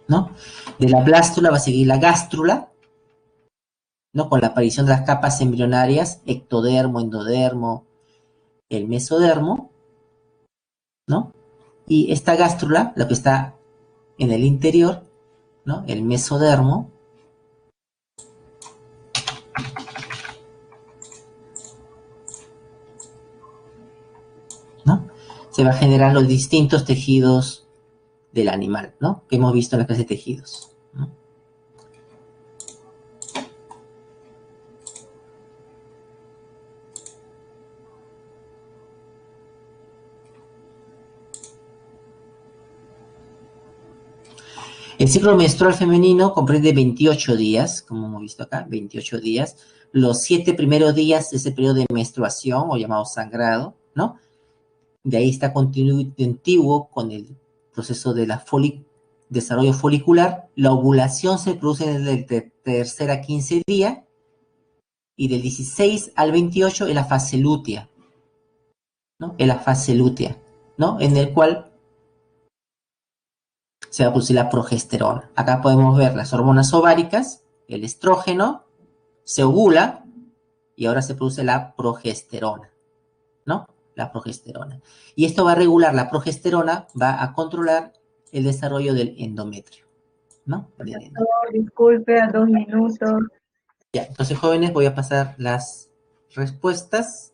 ¿No? De la blástula va a seguir la gástrula, ¿no? Con la aparición de las capas embrionarias, ectodermo, endodermo, el mesodermo, ¿no? Y esta gástrula, lo que está en el interior, ¿no? El mesodermo, ¿no? Se va a generar los distintos tejidos del animal, ¿no? Que hemos visto en la clase de tejidos, ¿no? El ciclo menstrual femenino comprende 28 días, como hemos visto acá, 28 días. Los 7 primeros días es el periodo de menstruación, o llamado sangrado, ¿no? De ahí está continuo con el proceso de la desarrollo folicular. La ovulación se produce desde el tercer a 15 día, y del 16 al 28 es la fase lútea, ¿no? Es la fase lútea, ¿no? En el cual se va a producir la progesterona. Acá podemos ver las hormonas ováricas, el estrógeno, se ovula y ahora se produce la progesterona, ¿no? La progesterona. Y esto va a regular, la progesterona va a controlar el desarrollo del endometrio, ¿no? Disculpe, a 2 minutos. Ya, entonces, jóvenes, voy a pasar las respuestas.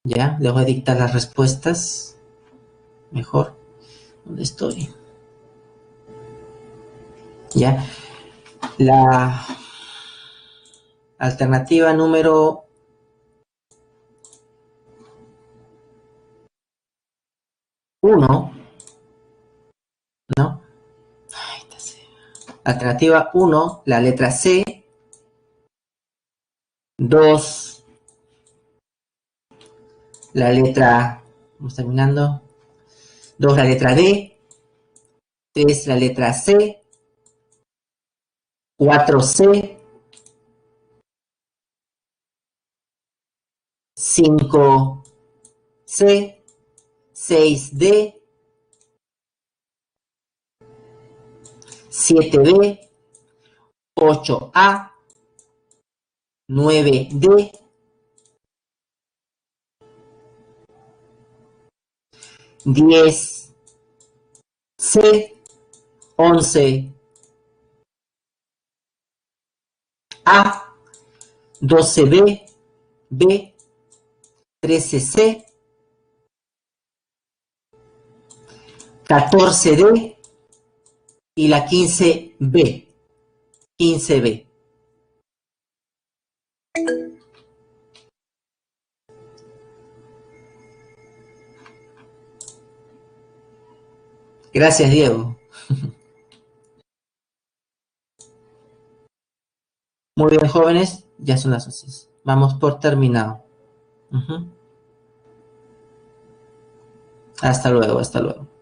Ya, les voy a dictar las respuestas. Mejor. ¿Dónde estoy? Ya. La alternativa número 1, ¿no? Alternativa 1, la letra C. 2, la letra, vamos terminando. 2, la letra D. 3, la letra C. 4, C. 5, C. 6, D. 7, B. 8, A. 9, D. 10, C. 11, A. 12, B. B. 13, C. 14, D. Y la 15, B. 15, B. Gracias, Diego. Muy bien, jóvenes, ya son las 11. Vamos por terminado. Hasta luego, hasta luego.